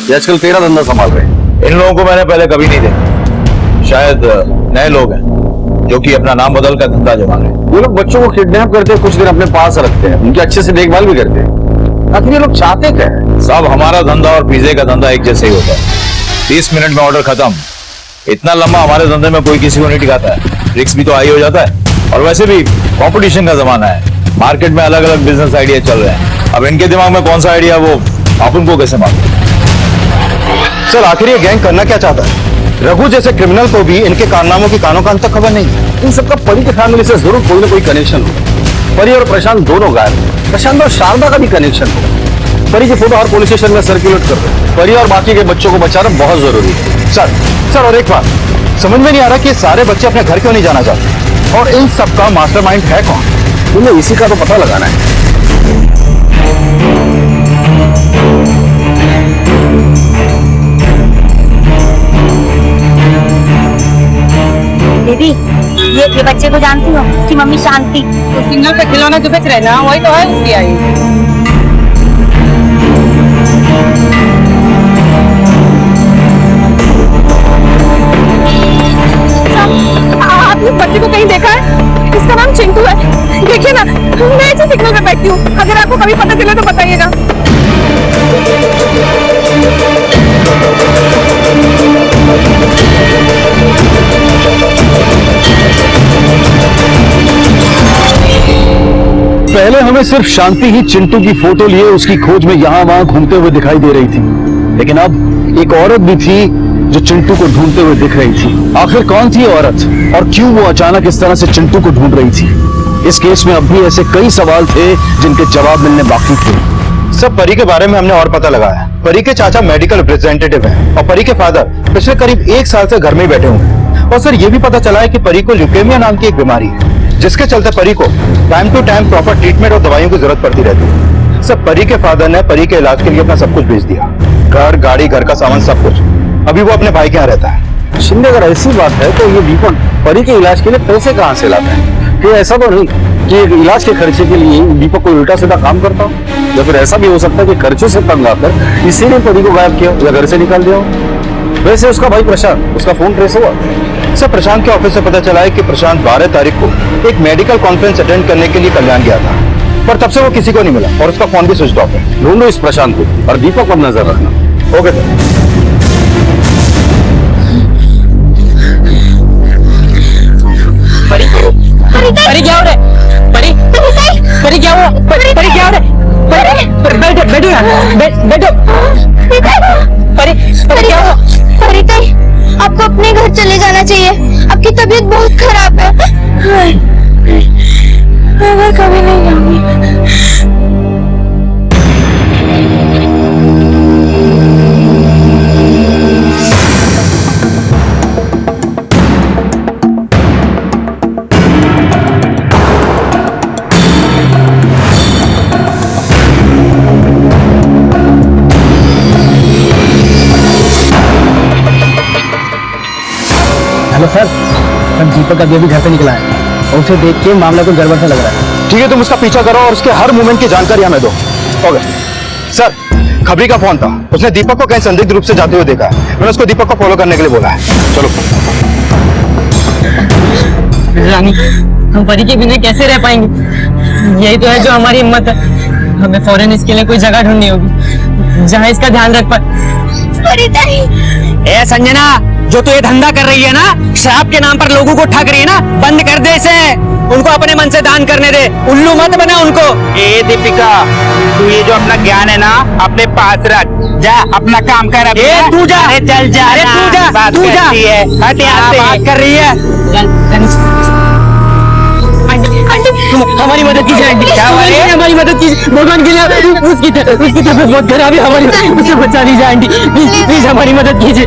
ये आजकल तेरा धंधा संभाल रहे हैं। इन लोगों को मैंने पहले कभी नहीं देखा, शायद नए लोग हैं जो कि अपना नाम बदल कर धंधा जमा रहे हैं। ये लोग बच्चों को किडनैप करते हैं, कुछ दिन अपने पास रखते हैं, उनकी अच्छे से देखभाल भी करते हैं। आखिर ये लोग चाहते क्या है? सब हमारा धंधा और पिज्जे का धंधा एक जैसे ही होता है। 30 मिनट में ऑर्डर खत्म। इतना लंबा हमारे धंधे में कोई किसी को नहीं टिकाता है। रिस्क भी तो हाई हो जाता है, और वैसे भी कंपटीशन का जमाना है, मार्केट में अलग अलग बिजनेस आइडिया चल रहे हैं। अब इनके दिमाग में कौन सा आइडिया वो आप उनको कैसे मालूम? सर, आखिर ये गैंग करना क्या चाहता है? रघु जैसे क्रिमिनल को भी इनके कारनामों की कानों कान तक खबर नहीं है। इन सबका परी के फैमिली से जरूर कोई ना कोई कनेक्शन हो। परी और प्रशांत दोनों गायब, प्रशांत और शारदा का भी कनेक्शन हो। परी की फोटो हर पुलिस स्टेशन में सर्कुलेट कर दो। परी और बाकी के बच्चों को बचाना बहुत जरूरी है। सर, और एक बात समझ में नहीं आ रहा कि सारे बच्चे अपने घर क्यों नहीं जाना चाहते, और इन सबका मास्टरमाइंड है कौन? तुम्हें इसी का तो पता लगाना है। दीदी, ये बच्चे को जानती हो? उसकी मम्मी शांति। तो सिग्नल पे खिलौना जो बेच रहे ना, वही तो है उसकी आई। आपने इस बच्चे को कहीं देखा है? इसका नाम चिंटू है। देखिए ना, मैं इसे सिग्नल पे बैठती हूँ, अगर आपको कभी पता चले तो बताइएगा। पहले हमें सिर्फ शांति ही चिंटू की फोटो लिए उसकी खोज में यहां वहां घूमते हुए दिखाई दे रही थी, लेकिन अब एक औरत भी थी जो चिंटू को ढूंढते हुए दिख रही थी। आखिर कौन थी औरत, और क्यों वो अचानक इस तरह से चिंटू को ढूंढ रही थी? इस केस में अब भी ऐसे कई सवाल थे जिनके जवाब मिलने बाकी थे। सब परी के बारे में हमने और पता लगाया। परी के चाचा मेडिकल रिप्रेजेंटेटिव हैं, और परी के फादर पिछले करीब 1 साल से घर में ही बैठे हुए हैं। और सर, ये भी पता चला है कि परी को ल्यूकेमिया नाम की एक बीमारी है, जिसके चलते परी को time to time proper treatment और दवाइयों की जरूरत पड़ती रहती है। सब परी के फादर ने परी के इलाज के लिए अपना सब कुछ बेच दिया, घर, गाड़ी, घर का सामान, सब कुछ। अभी वो अपने भाई के यहाँ रहता है। शिंदे, अगर ऐसी बात है तो ये दीपक परी के इलाज के लिए पैसे कहाँ से लाता है? कि ऐसा तो नहीं कि इलाज के खर्चे के लिए दीपक कोई उल्टा सीधा काम करता हो, या फिर ऐसा भी हो सकता है कि खर्चे से तंग आकर इसीलिए परी को गायब किया या घर से निकाल दिया हो। वैसे उसका भाई प्रशांत, उसका फोन ट्रेस हुआ? सर प्रशांत के ऑफिस से पता चला है कि प्रशांत 12 तारीख को एक मेडिकल कॉन्फ्रेंस अटेंड करने के लिए कल्याण गया था, पर तब से वो किसी को नहीं मिला और उसका फोन भी स्विच ऑफ है। ढूंढो इस प्रशांत को और दीपक पर नजर रखना। Okay sir. परी क्या हो रहा है? परी क्या हुआ? परी क्या हो रहा है? बैठो बैठो यहाँ, बैठो। परी क्या हुआ? परिताई, आपको अपने घर चले जाना चाहिए, आपकी तबीयत बहुत खराब है। मैं घर कभी नहीं जाऊंगी। हेलो सर, दीपक अभी घर से निकला है और उसे देख के मामला कुछ गड़बड़ सा लग रहा है। ठीक है, तुम उसका पीछा करो और उसके हर मूवमेंट की जानकारी हमें दो। ओके सर, खबरी का फोन था, उसने दीपक को कहीं संदिग्ध रूप से जाते हुए देखा है। मैंने उसको दीपक को फॉलो करने के लिए बोला है। चलो। रानी, हम परी के बिना कैसे रह पाएंगे? यही तो है जो हमारी हिम्मत है। हमें फौरन इसके लिए कोई जगह ढूंढनी होगी जहाँ इसका ध्यान रख पाए। परिताई, ए संजना, जो तू ये धंधा कर रही है ना, शराब के नाम पर लोगों को ठग रही है ना, बंद कर दे इसे। उनको अपने मन से दान करने दे, उल्लू मत बना उनको। ए दीपिका, तू ये जो अपना ज्ञान है ना अपने पास रख, जा अपना काम कर। तू जा, अरे चल जा, अरे तू जा, बात तू जा। करती है। हट यहाँ से। बात कर रही है। हमारी मदद कीजिए आंटी, हमारी मदद कीजिए, भगवान के लिए। उसकी तबीयत बहुत खराब है, हमारी उसे बचा लीजिए आंटी, प्लीज हमारी मदद कीजिए।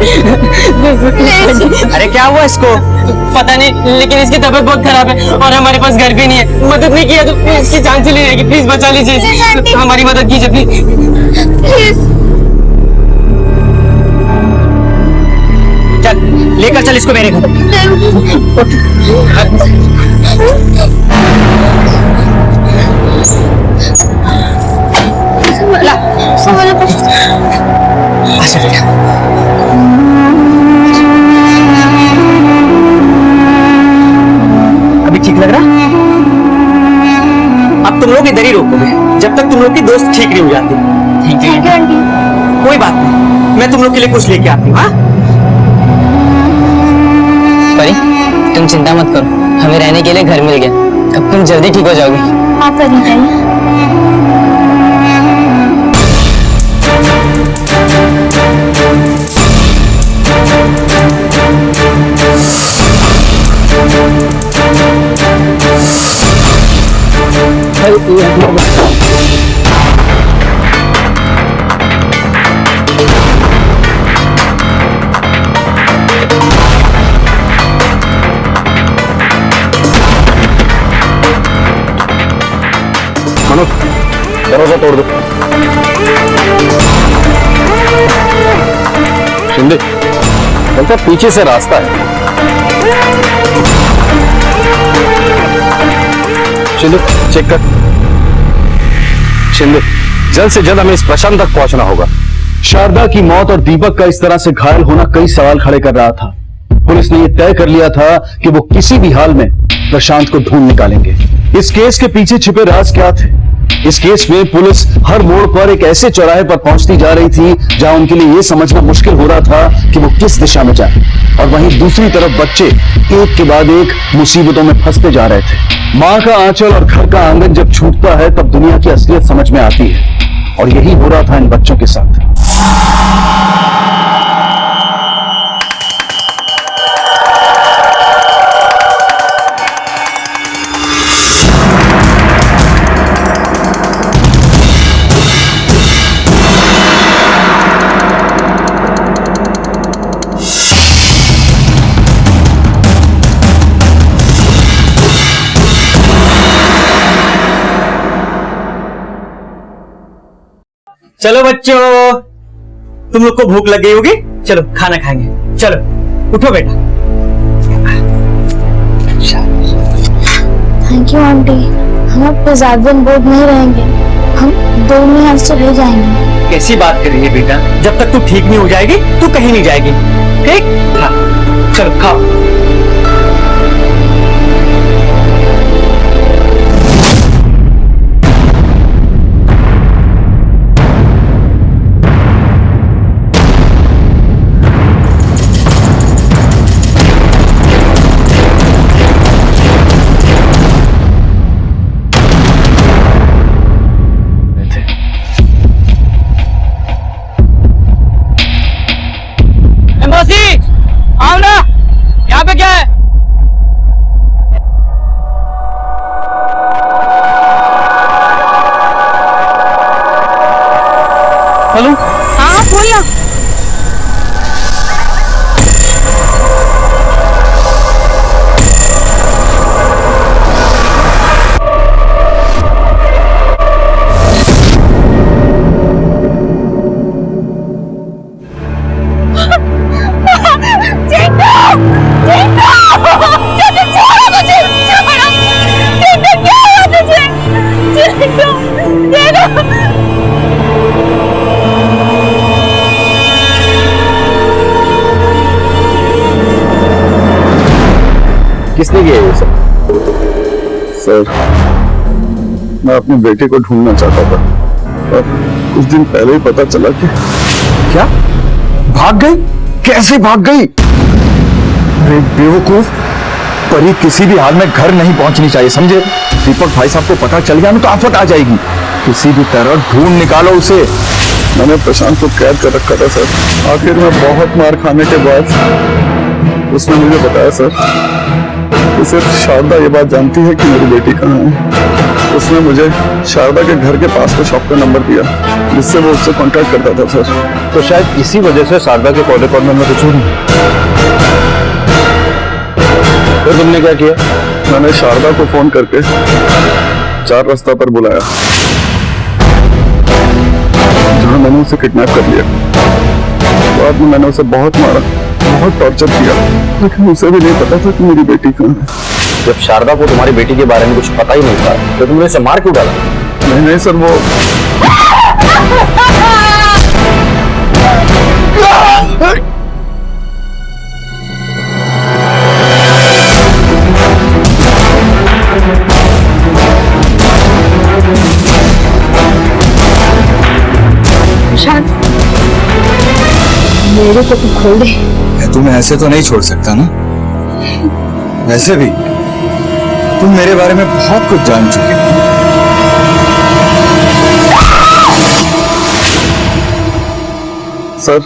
अरे क्या हुआ इसको? पता नहीं, लेकिन इसकी तबीयत बहुत खराब है और हमारे पास घर भी नहीं है। मदद नहीं किया तो इसकी जान चली जाएगी। प्लीज बचा लीजिए, हमारी मदद कीजिए प्लीज। चल लेकर चल इसको मेरे घर। अभी ठीक लग रहा? अब तुम लोग इधर ही रोकोगे जब तक तुम लोग की दोस्त ठीक नहीं हो जाती। ठीक है आंटी। कोई बात नहीं, मैं तुम लोग के लिए कुछ लेके आती हूँ। हाँ परी, तुम चिंता मत करो, हमें रहने के लिए घर मिल गया। अब तुम जल्दी ठीक हो जाओगी। हाँ परिताई। मनोज, दरवाजा तोड़ दो। शिंदे, लगता है पीछे से रास्ता है। शिंदे, चेक कर। शिंदे, जल्द से जल्द हमें इस प्रशांत तक पहुंचना होगा। शारदा की मौत और दीपक का इस तरह से घायल होना कई सवाल खड़े कर रहा था। पुलिस ने यह तय कर लिया था कि वो किसी भी हाल में प्रशांत को ढूंढ निकालेंगे। इस केस के पीछे छिपे राज क्या थे? इस केस में पुलिस हर मोड़ पर एक ऐसे चौराहे पर पहुंचती जा रही थी जहां उनके लिए यह समझना मुश्किल हो रहा था कि वो किस दिशा में जाए, और वहीं दूसरी तरफ बच्चे एक के बाद एक मुसीबतों में फंसते जा रहे थे। मां का आंचल और घर का आंगन जब छूटता है तब दुनिया की असलियत समझ में आती है, और यही हो रहा था इन बच्चों के साथ। चलो बच्चों, तुम लोग को भूख लग गई होगी, चलो खाना खाएंगे। चलो उठो बेटा। थैंक यू आंटी, हम अब ज्यादा दिन बोर्ड नहीं रहेंगे, हम 2 में यहाँ से चले जाएंगे। कैसी बात कर रही है बेटा? जब तक तू ठीक नहीं हो जाएगी तू कहीं नहीं जाएगी, ठीक? हाँ चलो खाओ। हेलो। हाँ बोल ना। किसने किया ये सब? सर, मैं अपनी बेटी को ढूंढना चाहता था और कुछ दिन पहले ही पता चला कि क्या भाग गई? कैसे भाग गई? अरे बेवकूफ, परी किसी भी हाल में घर नहीं पहुंचनी चाहिए, समझे? दीपक भाई साहब को पता चल गया ना तो आफत आ जाएगी। किसी भी तरह ढूंढ निकालो उसे। मैंने प्रशांत को कैद कर रखा था सर। आखिर में बहुत मार खाने के बाद उसने मुझे बताया सर कि सिर्फ शारदा ये बात जानती है कि मेरी बेटी कहाँ है। उसने मुझे शारदा के घर के पास के शॉप का नंबर दिया जिससे वो उससे कांटेक्ट करता था सर। तो शायद इसी वजह से शारदा के कॉल रिकॉर्ड में कुछ नहीं। फिर तुमने क्या किया? मैंने शारदा को फोन करके 4 रास्ता पर बुलाया जहां मैंने उसे किडनैप कर लिया। बाद में मैंने उसे बहुत मारा, बहुत टॉर्चर किया, लेकिन उसे भी नहीं पता था कि मेरी बेटी कहाँ है। जब शारदा को तुम्हारी बेटी के बारे में कुछ पता ही नहीं था तो तुमने इसे मार क्यों डाला? नहीं सर, वो मेरे को तू खोल दे। मैं तुम्हें ऐसे तो नहीं छोड़ सकता ना। वैसे भी तुम मेरे बारे में बहुत कुछ जान चुके हो। सर,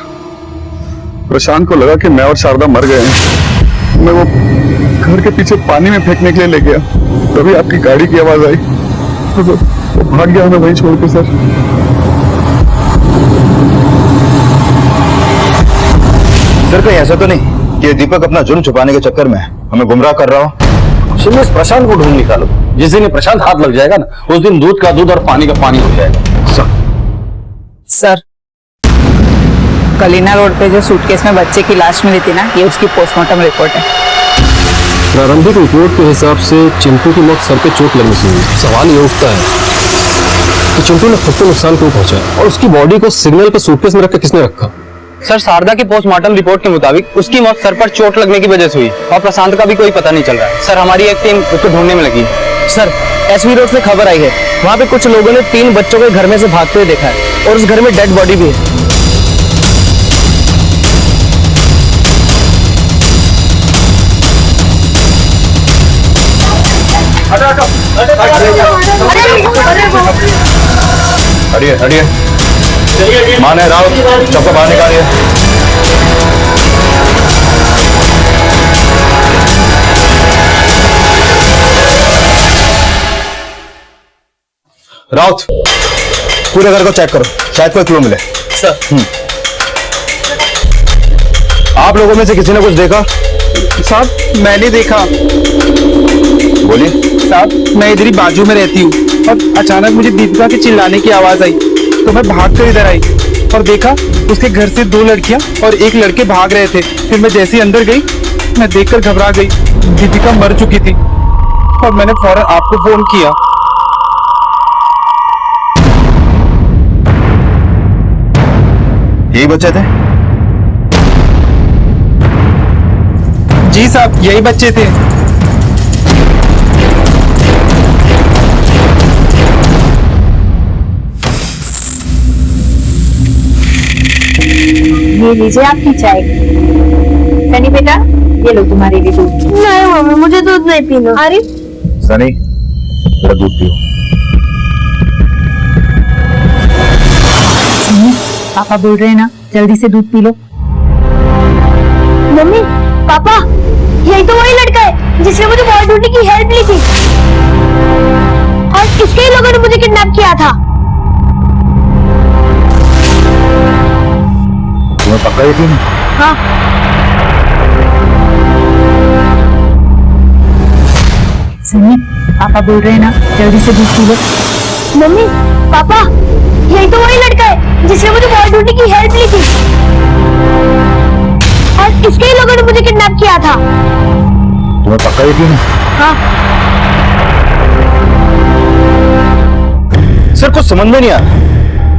प्रशांत को लगा कि मैं और शारदा मर गए हैं। मैं वो घर के पीछे पानी में फेंकने के लिए ले गया, तभी आपकी गाड़ी की आवाज आई तो वो भाग गया हमें वहीं छोड़ के सर। सर कहीं ऐसा तो नहीं कि दीपक अपना जुर्म छुपाने के चक्कर में हमें गुमराह कर रहा हो? सुनिए, इस प्रशांत को ढूंढ निकालो। जिस दिन ये प्रशांत हाथ लग जाएगा ना, उस दिन दूध का दूध और पानी का पानी हो जाएगा। सर, कलीना रोड पे जो सूटकेस में बच्चे की लाश मिली थी ना, ये उसकी पोस्टमार्टम रिपोर्ट है। प्रारंभिक रिपोर्ट के हिसाब से चिंटू की मौत सर पे चोट लगने से हुई। सवाल ये उठता है कि चिंटू ने खुद को नुकसान क्यों पहुंचाया और उसकी बॉडी को सिग्नल पे सूटकेस में रखकर किसने रखा? सर, शारदा की पोस्टमार्टम रिपोर्ट के मुताबिक उसकी मौत सर पर चोट लगने की वजह से हुई और प्रशांत का भी कोई पता नहीं चल रहा है। सर, हमारी एक टीम उसको ढूंढने में लगी है। सर, एसवी रोड से खबर आई है, वहाँ पे कुछ लोगों ने 3 बच्चों को घर में से भागते हुए देखा है और उस घर में डेड बॉडी भी है। हटिए हटिए। माने राउत, चप्पल बाहर निकालिए। राउत, पूरे घर को चेक करो, शायद कोई क्लू मिले। सर, आप लोगों में से किसी ने कुछ देखा? साहब मैंने देखा। बोलिए। साहब, मैं इधर ही बाजू में रहती हूँ और अचानक मुझे दीपिका के चिल्लाने की आवाज आई तो मैं भाग कर इधर आई और देखा उसके घर से 2 लड़कियां और 1 लड़के भाग रहे थे। फिर मैं जैसे ही अंदर गई, मैं देखकर घबरा गई। दीपिका मर चुकी थी और मैंने फौरन आपको फोन किया। यही बच्चे थे? जी साहब, यही बच्चे थे। ये लीजिए आपकी चाय। सनी बेटा, ये लो तुम्हारे लिए दूध। नहीं मम्मी, मुझे दूध नहीं पीना। अरे सनी, मेरा दूध पियो। सनी, पापा बोल रहे हैं ना, जल्दी से दूध पी लो। मम्मी, पापा, यही तो वही लड़का है जिसने मुझे बॉल ढूंढने की हेल्प ली थी और इसके ही लोगों ने मुझे किडनैप किया था। पक्का यकीन है? हाँ। सनी, पापा बोल रहे हैं ना, जल्दी से दूध पी लो। मम्मी, पापा, यही तो वही लड़का है जिसने मुझे बॉल ढूंढने की हेल्प ली थी और इसके ही लोगों ने मुझे किडनैप किया था। तुम्हें पक्का यकीन है? हाँ। सर कुछ समझ में नहीं आ रहा,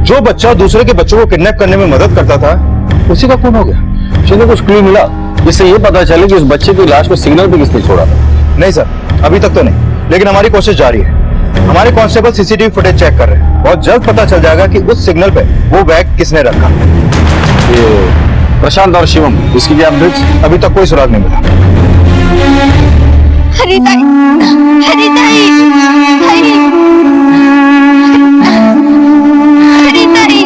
जो बच्चा दूसरे के बच्चों को किडनैप करने में मदद करता था उसी का खून हो गया। मुझे कुछ क्लू मिला जिससे ये पता चले कि उस बच्चे की लाश को सिग्नल पे किसने छोड़ा था? नहीं सर, अभी तक तो नहीं, लेकिन हमारी कोशिश जारी है। हमारे कांस्टेबल सीसीटीवी फुटेज चेक कर रहे हैं। बहुत जल्द पता चल जाएगा कि उस सिग्नल पे वो बैग किसने रखा। ये प्रशांत और शिवम, इसकी क्या अपडेट्स? अभी तक कोई सुराग नहीं मिला। हरिताई, हरिताई, हरिताई, हरिताई।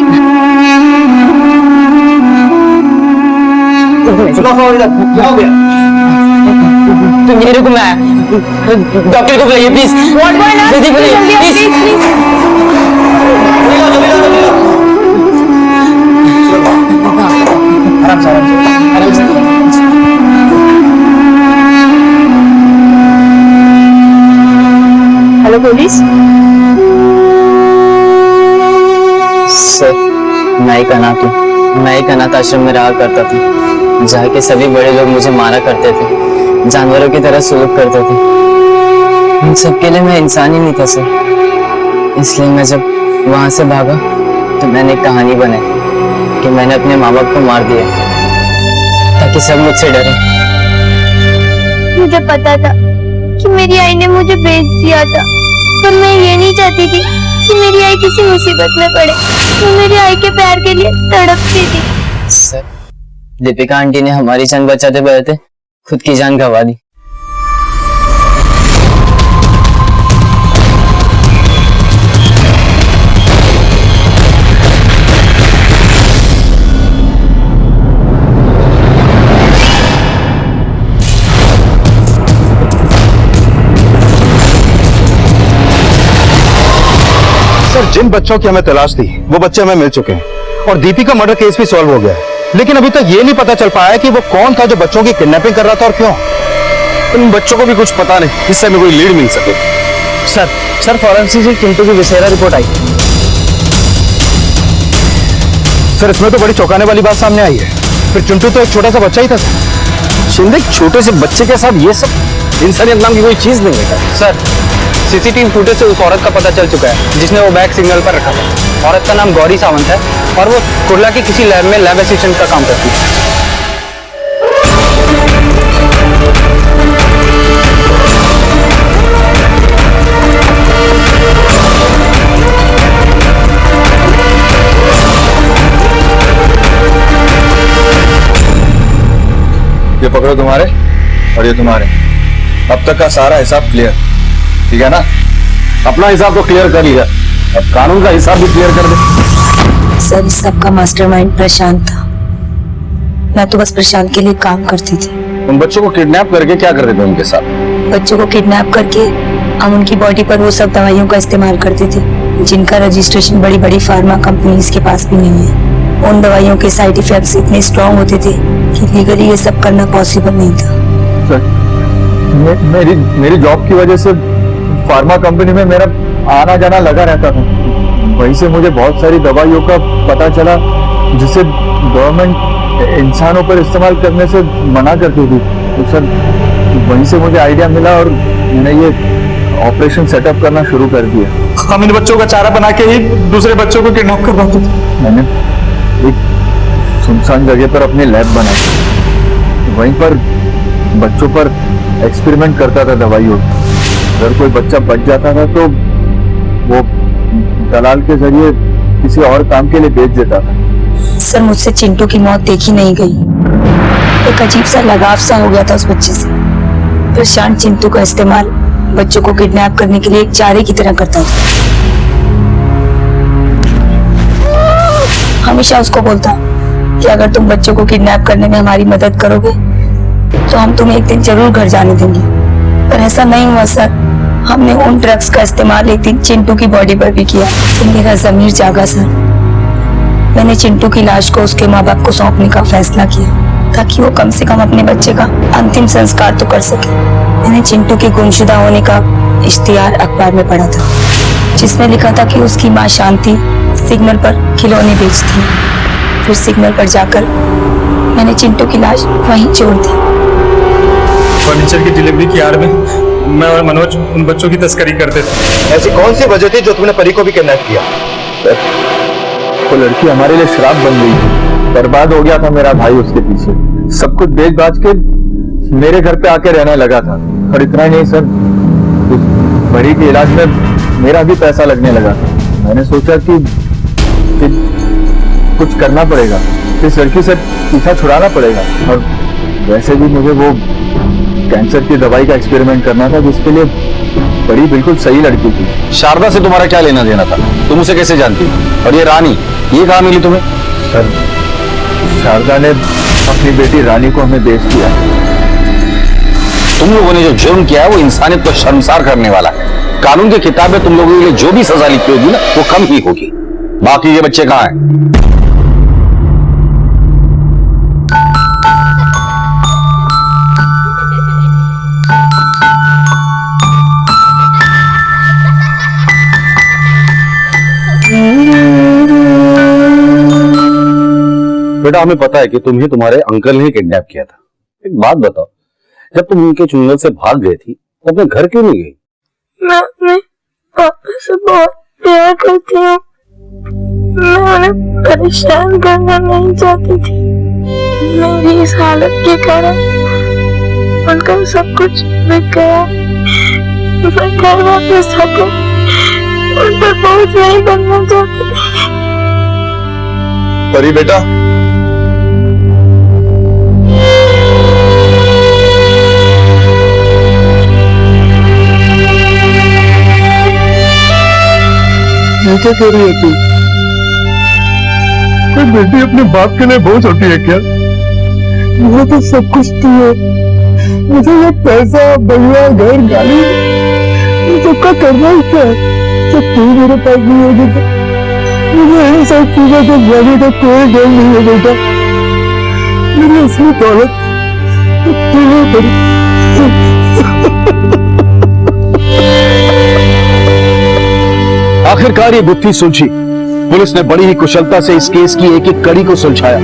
क्या हो गया? तुम यहीं रुको, मैं डॉक्टर को बुलाइए प्लीज। जल्दी बुलाइए प्लीज। आराम से, आराम से। Hello police. सर, मैं एक अनाथ हूँ। मैं एक अनाथ आश्रम में रहा करता था, जहाँ के सभी बड़े लोग मुझे मारा करते थे, जानवरों की तरह सलूक करते थे। इन सब के लिए मैं इंसान ही नहीं था सर। इसलिए मैं जब वहां से भागा तो मैंने एक कहानी बनाई कि मैंने अपने माँ बाप को मार दिया ताकि सब मुझसे डरे। मुझे पता था कि मेरी आई ने मुझे बेच दिया था, पर मैं ये नहीं चाहती थी कि मेरी आई किसी मुसीबत में पड़े। तो मेरी आई के प्यार के लिए तड़पती थी। सर, दीपिका आंटी ने हमारी जान बचाते बचाते खुद की जान गंवा दी। सर, जिन बच्चों की हमें तलाश थी वो बच्चे हमें मिल चुके हैं और दीपिका मर्डर केस भी सॉल्व हो गया है। लेकिन अभी तक ये नहीं पता चल पाया कि वो कौन था जो बच्चों की किडनैपिंग कर रहा था और क्यों। उन बच्चों को भी कुछ पता नहीं जिससे हमें कोई लीड मिल सके। सर फॉरेंसिक से चिंटू की विसेरा रिपोर्ट आई। सर, इसमें तो बड़ी चौंकाने वाली बात सामने आई है। फिर चिंटू तो एक छोटा सा बच्चा ही था सर। शिंदे, छोटे से बच्चे के साथ ये सब इंसानियत नाम की कोई चीज नहीं है। सर, सीसीटीवी फुटेज से उस औरत का पता चल चुका है जिसने वो बैग सिग्नल पर रखा था। औरत का नाम गौरी सावंत है और वो कुर्ला की किसी लैब में लैब असिस्टेंट का काम करती है। ये पकड़ो तुम्हारे और ये तुम्हारे। अब तक का सारा हिसाब क्लियर, ठीक है ना? अपना हिसाब तो क्लियर कर लिया, अब कानून का हिसाब भी क्लियर कर दे। सर, इस सब का मास्टरमाइंड प्रशांत था। मैं तो बस प्रशांत के लिए काम करती थी। उन बच्चों को किडनैप करके क्या कर रहे थे उनके साथ? बच्चों को किडनैप करके हम उनकी बॉडी पर वो सब दवाइयों का इस्तेमाल करते थे जिनका रजिस्ट्रेशन बड़ी बड़ी फार्मा कंपनीज के पास भी नहीं है। उन दवाइयों के साइड इफेक्ट्स इतने स्ट्रॉन्ग होते थे कि लीगली ये सब करना पॉसिबल नहीं था। सर, मेरी जॉब की वजह से फार्मा कंपनी में मेरा आना जाना लगा रहता था। वहीं से मुझे बहुत सारी दवाइयों का पता चला जिसे गवर्नमेंट इंसानों पर इस्तेमाल करने से मना करती थी। तो सर, वहीं से मुझे आइडिया मिला और मैंने ये ऑपरेशन सेटअप करना शुरू कर दिया। हम इन बच्चों का चारा बना के ही दूसरे बच्चों को किडनैप करवाते थे। मैंने एक सुनसान जगह पर अपनी लैब बनाई, वहीं पर बच्चों पर एक्सपेरिमेंट करता था दवाइयों। अगर कोई बच्चा बच जाता था तो वो दलाल के जरिए किसी और काम के लिए बेच देता था। सर, मुझसे चिंटू की मौत देखी नहीं गई। एक अजीब सा लगाव सा हो गया था उस बच्चे से। प्रशांत चिंटू का इस्तेमाल बच्चों को किडनैप करने के लिए एक चारे की तरह करता था। हमेशा उसको बोलता कि अगर तुम बच्चों को किडनैप करने में हमारी मदद करोगे तो हम तुम्हें एक दिन जरूर घर जाने देंगे। पर ऐसा नहीं हुआ सर। हमने उन ड्रग्स का इस्तेमाल एक दिन चिंटू की बॉडी पर भी किया तो मेरा जमीर जागा सर। मैंने चिंटू की लाश को उसके माँ बाप को सौंपने का फैसला किया ताकि वो कम से कम अपने बच्चे का अंतिम संस्कार तो कर सके। मैंने चिंटू के गुमशुदा होने का इश्तिहार अखबार में पढ़ा था, जिसमें लिखा था कि उसकी माँ शांति सिग्नल पर खिलौने बेचती है। फिर सिग्नल पर जाकर मैंने चिंटू की लाश वहीं छोड़ दी। फर्नीचर की डिलीवरी की आड़ में मैं और मनोज उन बच्चों की तस्करी करते थे। ऐसी कौन सी वजह थी जो तुमने परी को भी किडनैप किया? वो लड़की हमारे लिए श्राप बन गई थी। बर्बाद हो गया था मेरा भाई उसके पीछे। सब कुछ बेच बाज के मेरे घर पे आके रहने लगा था। और इतना ही नहीं सर, उस बड़ी के इलाज में मेरा भी पैसा लगने लगा था। मैंने सोचा कि कुछ करना पड़ेगा, इस लड़की से पीछा छुड़ाना पड़ेगा। और वैसे भी मुझे वो कैंसर की दवाई का एक्सपेरिमेंट करना था, जिसके लिए बड़ी बिल्कुल सही लड़की थी। शारदा से तुम्हारा क्या लेना देना था? तुम उसे कैसे जानती? और ये रानी, ये कहाँ मिली तुम्हें? सर, शारदा ने अपनी बेटी रानी को हमें बेच दिया। तुम लोगों ने जो जुर्म किया है वो इंसानियत को शर्मसार करने वाला है। कानून की किताब में तुम लोगों के लिए जो भी सजा लिखी होगी ना, वो कम ही होगी। बाकी ये बच्चे कहाँ हैं? बेटा, हमें पता है कि तुम्हें तुम्हारे अंकल ने किडनैप किया था। एक बात बताओ, जब तुम उनके चुंगल से भाग गई थी तो अपने घर क्यों नहीं गई? मैं अपने पापा से बहुत प्यार करती हूँ। मैं उन्हें परेशान करना नहीं चाहती थी। मेरी इस हालत के कारण उनका सब कुछ बिक गया। मैं घर वापस जाकर उन पर बोझ नहीं बनना चाहती। परी बेटा, क्या कह रही है तू? बेटी अपने बाप के लिए बोझ होती है क्या? मुझे तो सब कुछ तू है। मुझे ये पैसा, बंगला, घर, गाड़ी, ये सबका करना ही क्या है? जब तू मेरे पास नहीं होगी तो मुझे इन सब चीजों को जाने का कोई डर नहीं है बेटा। मेरी असली दौलत तू है बड़ी। आखिरकार ये गुत्थी सुलझी। पुलिस ने बड़ी ही कुशलता से इस केस की एक एक कड़ी को सुलझाया,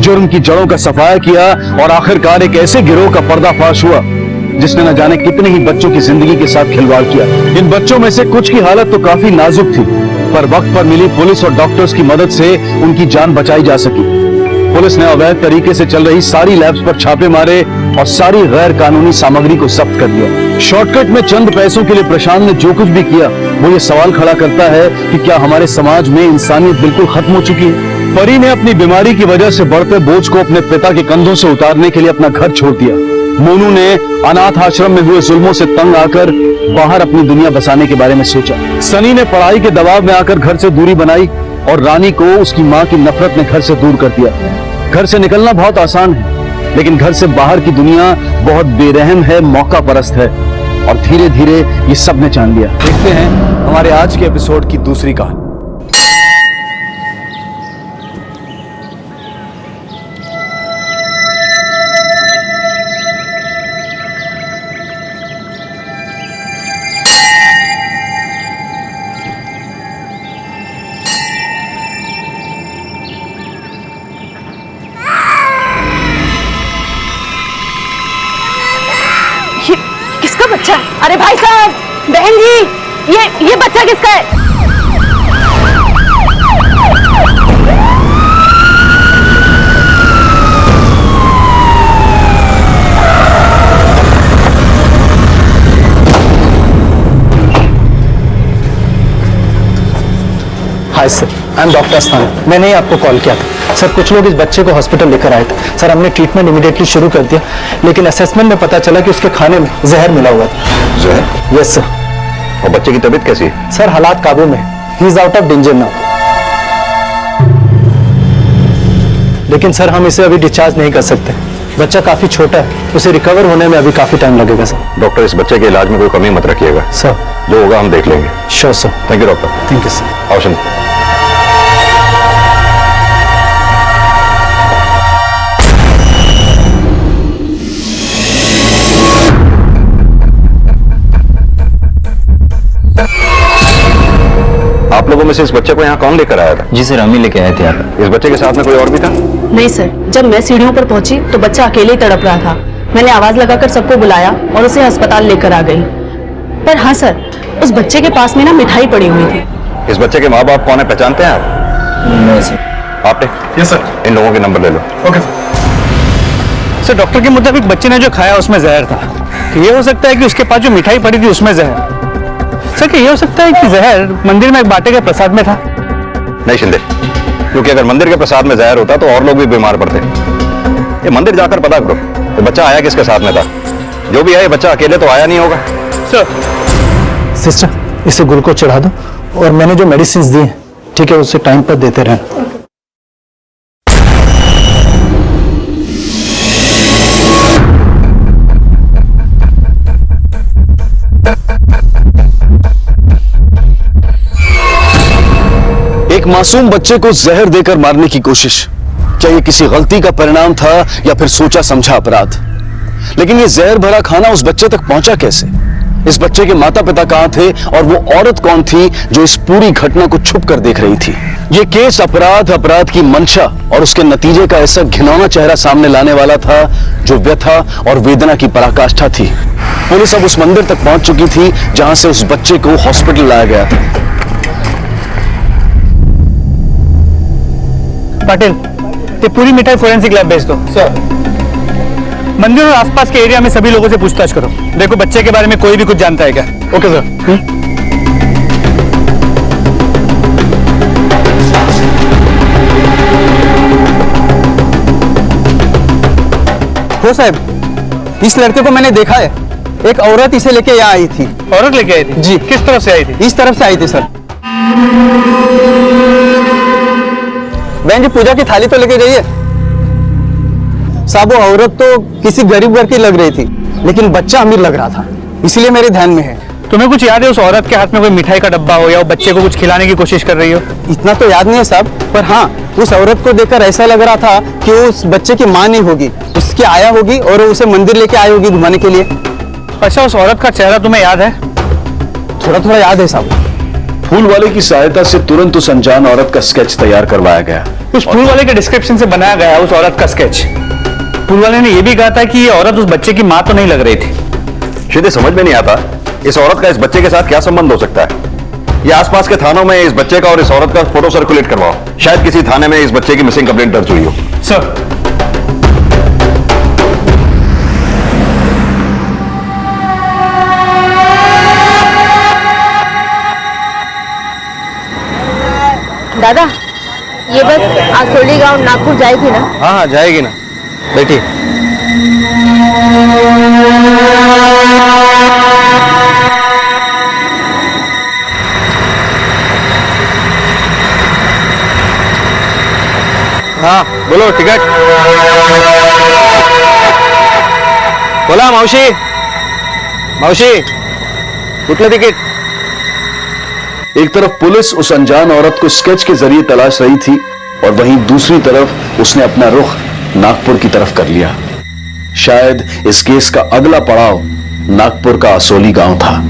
जुर्म की जड़ों का सफाया किया और आखिरकार एक ऐसे गिरोह का पर्दाफाश हुआ जिसने न जाने कितने ही बच्चों की जिंदगी के साथ खिलवाड़ किया। इन बच्चों में से कुछ की हालत तो काफी नाजुक थी, पर वक्त पर मिली पुलिस और डॉक्टर्स की मदद से उनकी जान बचाई जा सकी। पुलिस ने अवैध तरीके से चल रही सारी लैब्स पर छापे मारे और सारी गैर कानूनी सामग्री को जब्त कर दिया। शॉर्टकट में चंद पैसों के लिए प्रशांत ने जो कुछ भी किया वो ये सवाल खड़ा करता है कि क्या हमारे समाज में इंसानियत बिल्कुल खत्म हो चुकी है? परी ने अपनी बीमारी की वजह से बढ़ते बोझ को अपने पिता के कंधों से उतारने के लिए अपना घर छोड़ दिया। मोनू ने अनाथ आश्रम में हुए जुल्मों से तंग आकर बाहर अपनी दुनिया बसाने के बारे में सोचा। सनी ने पढ़ाई के दबाव में आकर घर से दूरी बनाई और रानी को उसकी माँ की नफरत ने घर से दूर कर दिया। घर से निकलना बहुत आसान है, लेकिन घर से बाहर की दुनिया बहुत बेरहम है, मौका परस्त है, और धीरे धीरे ये सब ने जान लिया। देखते हैं हमारे आज के एपिसोड की दूसरी कहानी। किसका बच्चा है? अरे भाई साहब, बहन जी, ये बच्चा किसका है? Hi sir, I am doctor स्थान। मैंने ही आपको कॉल किया था सर। कुछ लोग इस बच्चे को हॉस्पिटल लेकर आए थे सर। हमने ट्रीटमेंट इमीडिएटली शुरू कर दिया, लेकिन असेसमेंट में पता चला कि उसके खाने में जहर मिला हुआ था। जहर? Yes sir. और बच्चे की तबीयत कैसी है? सर हालात काबू में, he is out of danger now. लेकिन सर हम इसे अभी डिस्चार्ज नहीं कर सकते। बच्चा काफी छोटा है, उसे रिकवर होने में अभी काफी टाइम लगेगा सर। डॉक्टर, इस बच्चे के इलाज में कोई कमी मत रखिएगा सर। जो होगा हम देख लेंगे। Sure sir. Thank you doctor. Thank you sir. आवश्यक। लोगों में से इस बच्चे को यहाँ कौन लेकर आया था? जी सर, हम ही लेके आए थे यहाँ। इस बच्चे के साथ में कोई और भी था? नहीं सर, जब मैं सीढ़ियों पर पहुंची तो बच्चा अकेले ही तड़प रहा था। मैंने आवाज लगाकर सबको बुलाया और उसे अस्पताल लेकर आ गई। पर हाँ सर, उस बच्चे के पास में ना मिठाई पड़ी हुई थी। इस बच्चे के माँ बाप कौन है, पहचानते हैं आप? नहीं सर। आपने? Yes sir. इन लोगों के नंबर ले लो। Okay sir. डॉक्टर के मुताबिक बच्चे ने जो खाया उसमें जहर था। ये हो सकता है कि उसके पास जो मिठाई पड़ी थी उसमें जहर। सर, कि ये हो सकता है कि जहर मंदिर में बांटे गए प्रसाद में था। नहीं शिंदे, क्योंकि अगर मंदिर के प्रसाद में जहर होता तो और लोग भी बीमार पड़ते। ये मंदिर जाकर पता करो तो बच्चा आया किसके साथ में था। जो भी है, बच्चा अकेले तो आया नहीं होगा। सर, सिस्टर, इसे ग्लूकोज चढ़ा दो और मैंने जो मेडिसिन दी है, ठीक है, उसे टाइम पर देते रहना। एक मासूम बच्चे को जहर देकर मारने की कोशिश, क्या ये किसी गलती का परिणाम था या फिर सोचा समझा अपराध? लेकिन ये जहर भरा खाना उस बच्चे तक पहुंचा कैसे? इस बच्चे के माता पिता कहां थे और वो औरत कौन थी जो इस पूरी घटना को छुप कर देख रही थी? ये केस अपराध की मंशा और उसके नतीजे का ऐसा घिनौना चेहरा सामने लाने वाला था जो व्यथा और वेदना की पराकाष्ठा थी। पुलिस अब उस मंदिर तक पहुंच चुकी थी जहां से उस बच्चे को हॉस्पिटल लाया गया था। पाटिल, ये पूरी मिठाई फोरेंसिक लैब भेज दो। सर। मंदिर और आसपास के एरिया में सभी लोगों से पूछताछ करो। देखो बच्चे के बारे में कोई भी कुछ जानता है क्या। Okay sir. हो साहब, इस लड़के को मैंने देखा है। एक औरत इसे लेके यहाँ आई थी। औरत लेके आई थी? जी। किस तरफ से आई थी? इस तरफ से आई थी सर। बहन जी, पूजा की थाली तो लेके गई है साहब। वो औरत तो किसी गरीब घर की लग रही थी, लेकिन बच्चा अमीर लग रहा था, इसलिए मेरे ध्यान में है। तुम्हें कुछ याद है उस औरत के हाथ में कोई मिठाई का डब्बा हो या वो बच्चे को कुछ खिलाने की कोशिश कर रही हो? इतना तो याद नहीं है साहब, पर हाँ, उस औरत को देखकर ऐसा लग रहा था कि वो उस बच्चे की माँ नहीं होगी, उसकी आया होगी और उसे मंदिर लेके आई होगी घुमाने के लिए। अच्छा, उस औरत का चेहरा तुम्हें याद है? थोड़ा थोड़ा याद है साहब। फूल वाले की सहायता से तुरंत उस अनजान औरत का स्केच तैयार करवाया गया। उस फूल वाले के डिस्क्रिप्शन से बनाया गया उस औरत का स्केच। फूल वाले ने यह भी कहा था कि ये औरत उस बच्चे की माँ तो नहीं लग रही थी। सीधे समझ में नहीं आता इस औरत का इस बच्चे के साथ क्या संबंध हो सकता है। ये आसपास के थानों में इस बच्चे का और इस औरत का फोटो सर्कुलेट करवाओ। शायद किसी थाने में इस बच्चे की मिसिंग कंप्लेंट दर्ज हुई हो। सर। दादा, ये बस आसोली गांव नागपुर जाएगी ना? हाँ हाँ, जाएगी ना। बैठिए। हाँ बोलो, टिकट बोला। मावशी, मावशी, कुठलं तिकीट? एक तरफ पुलिस उस अनजान औरत को स्केच के जरिए तलाश रही थी और वहीं दूसरी तरफ उसने अपना रुख नागपुर की तरफ कर लिया। शायद इस केस का अगला पड़ाव नागपुर का असोली गांव था।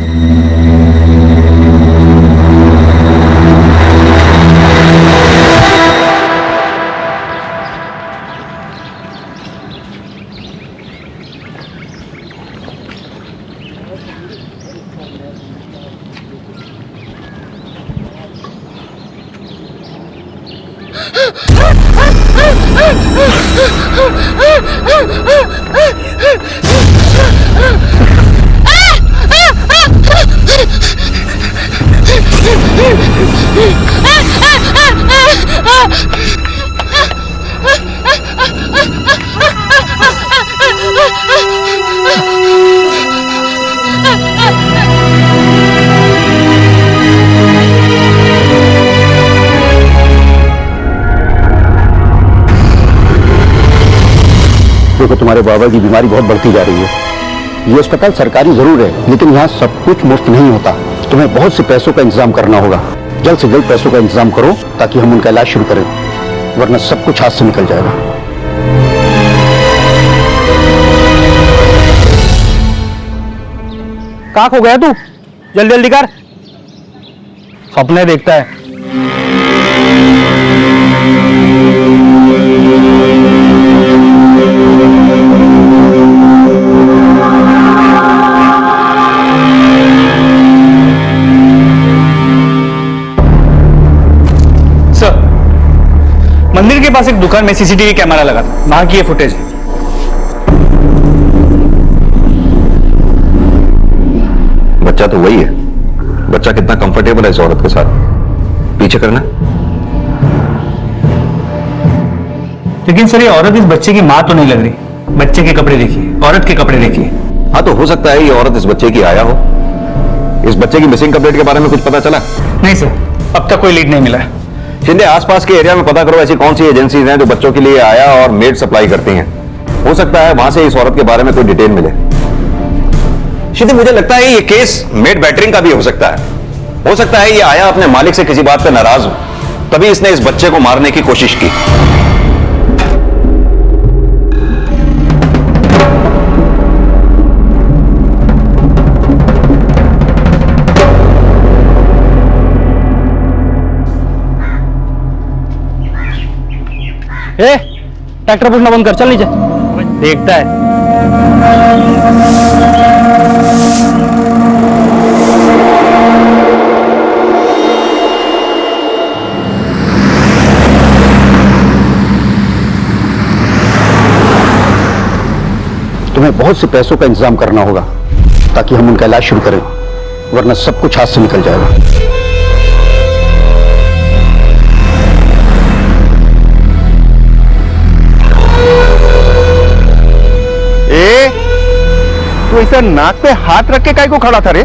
देखो, तुम्हारे बाबा की बीमारी बहुत बढ़ती जा रही है। ये अस्पताल सरकारी जरूर है, लेकिन यहाँ सब कुछ मुफ्त नहीं होता। तुम्हें बहुत से पैसों का इंतजाम करना होगा। जल्द से जल्द पैसों का इंतजाम करो ताकि हम उनका इलाज शुरू करें, वरना सब कुछ हाथ से निकल जाएगा। कहाँ खो गया तू? जल्दी जल्दी कर। सपने देखता है। सर, मंदिर के पास एक दुकान में सीसीटीवी कैमरा लगा था, वहां की ये फुटेज है। बच्चा तो वही है। बच्चा कितना कंफर्टेबल है इस औरत के साथ। पीछे करना। लेकिन सर, ये औरत इस बच्चे की मां तो नहीं लग रही। बच्चे के कपड़े देखिए, औरत के कपड़े देखिए। हाँ, तो हो सकता है ये औरत इस बच्चे की आया हो। इस बच्चे की मिसिंग कंप्लेंट के बारे में कुछ पता चला? नहीं सर, अब तक कोई लीड नहीं मिला है। शिंदे, आसपास के एरिया में पता करो ऐसी कौन सी एजेंसीज हैं जो बच्चों के लिए आया और मेड सप्लाई करती हैं। हो सकता है वहां से इस औरत के बारे में कोई डिटेल मिले। शिंदे, मुझे लगता है ये केस मेड बैटरिंग का भी हो सकता है। हो सकता है ये आया अपने मालिक से किसी बात पर नाराज हो, तभी इसने इस बच्चे को मारने की कोशिश की। ट्रैक्टर पूछना बंद कर, चल नीचे। देखता है। तुम्हें बहुत से पैसों का इंतजाम करना होगा ताकि हम उनका इलाज शुरू करें, वरना सब कुछ हाथ से निकल जाएगा। तू ऐसा नाक पे हाथ रख के काहे को खड़ा था रे?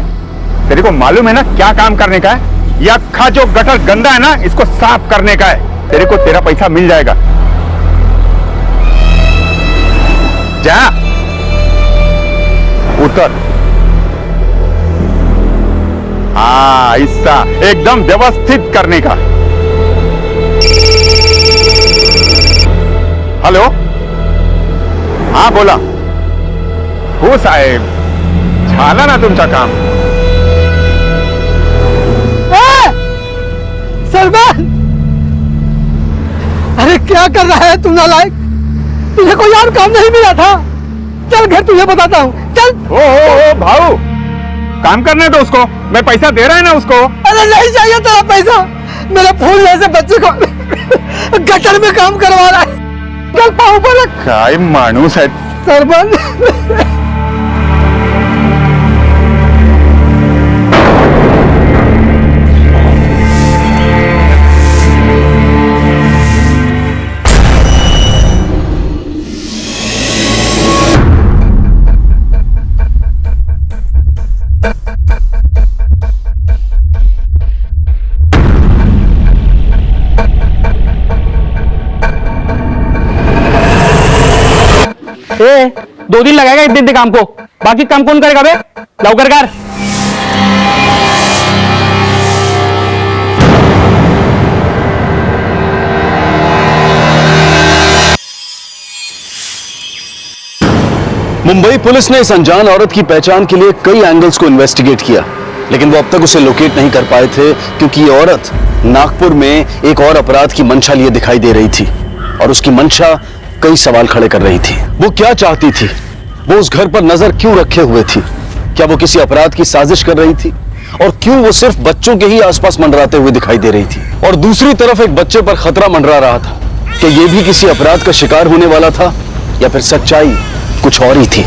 तेरे को मालूम है ना क्या काम करने का है? ये अक्खा जो गटर गंदा है ना, इसको साफ करने का है। तेरे को तेरा पैसा मिल जाएगा। जा, उतर। हाँ, ऐसा एकदम व्यवस्थित करने का। हेलो, हाँ बोला। हो साहेब, झाला ना तुमचा काम। सलमान, अरे क्या कर रहा है तू नालायक? तुझे कोई और काम नहीं मिला था? चल घर तुझे बताता हूँ, चल। ओ भाऊ, काम करने दो उसको। मैं पैसा दे रहा है ना उसको। अरे नहीं चाहिए तेरा पैसा। मेरे फूल जैसे बच्चे को गटर में काम करवा रहा है। चल पाँव पर रख। काय माणूस है सरपंच। ए, 2 दिन लगेगा इतने काम को, बाकी काम कौन करेगा बे? लवकर कर। मुंबई पुलिस ने इस अनजान औरत की पहचान के लिए कई एंगल्स को इन्वेस्टिगेट किया, लेकिन वो अब तक उसे लोकेट नहीं कर पाए थे क्योंकि ये औरत नागपुर में एक और अपराध की मंशा लिए दिखाई दे रही थी और उसकी मंशा कई सवाल खड़े कर रही थी। वो क्या चाहती थी? वो उस घर पर नजर क्यों रखे हुए थी? क्या वो किसी अपराध की साजिश कर रही थी? और क्यों वो सिर्फ बच्चों के ही आसपास मंडराते हुए दिखाई दे रही थी? और दूसरी तरफ एक बच्चे पर खतरा मंडरा रहा था। क्या ये भी किसी अपराध का शिकार होने वाला था या फिर सच्चाई कुछ और ही थी?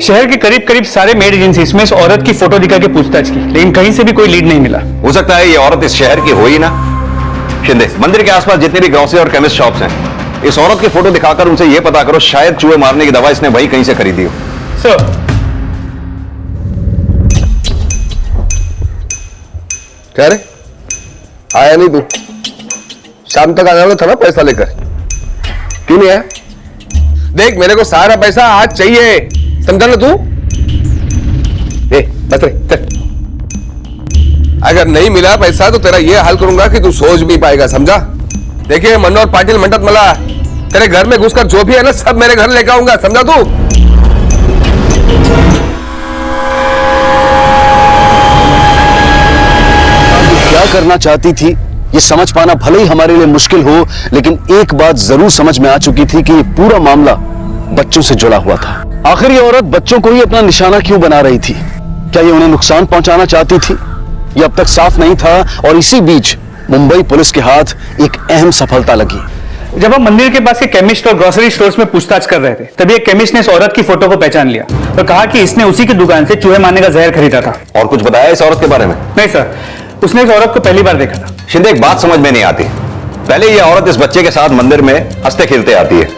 शहर के करीब करीब सारे मेड एजेंसीज में इस औरत की फोटो दिखा के पूछताछ की, लेकिन कहीं से भी कोई लीड नहीं मिला। हो सकता है ये औरत इस शहर की हो ही ना। शिंदे, मंदिर के आसपास जितने भी ग्रोसरी और केमिस्ट शॉप्स हैं, इस औरत की फोटो दिखाकर उनसे यह पता करो शायद चूहे मारने की दवा इसने वही कहीं से खरीदी हो। सर, क्या रे? आया नहीं तू? शाम तक आना था ना पैसा लेकर, क्यों नहीं आया? देख मेरे को सारा पैसा आज चाहिए, समझा ना तू? बस रे चल। अगर नहीं मिला पैसा तो तेरा ये हाल करूंगा कि तू सोच भी पाएगा, समझा? देखिए मनोहर पाटिल मंडत मला, तेरे घर में घुसकर जो भी है ना सब मेरे घर लेकर आऊंगा, समझा तू? क्या करना चाहती थी ये समझ पाना भले ही हमारे लिए मुश्किल हो, लेकिन एक बात जरूर समझ में आ चुकी थी कि ये पूरा मामला बच्चों से जुड़ा हुआ था। आखिर ये औरत बच्चों को ही अपना निशाना क्यों बना रही थी? क्या ये उन्हें नुकसान पहुंचाना चाहती थी? ये अब तक साफ नहीं था और इसी बीच मुंबई पुलिस के हाथ एक अहम सफलता लगी। जब हम मंदिर के पास के केमिस्ट और ग्रोसरी स्टोर्स में पूछताछ कर रहे थे, तभी एक केमिस्ट ने इस औरत की फोटो को पहचान लिया और कहा कि इसने उसी की दुकान से चूहे मारने का जहर खरीदा था। और कुछ बताया इस औरत के बारे में? नहीं सर, उसने इस औरत को पहली बार देखा था। शिंदे, एक बात समझ में नहीं आती। पहले ये औरत इस बच्चे के साथ मंदिर में हंसते खेलते आती है,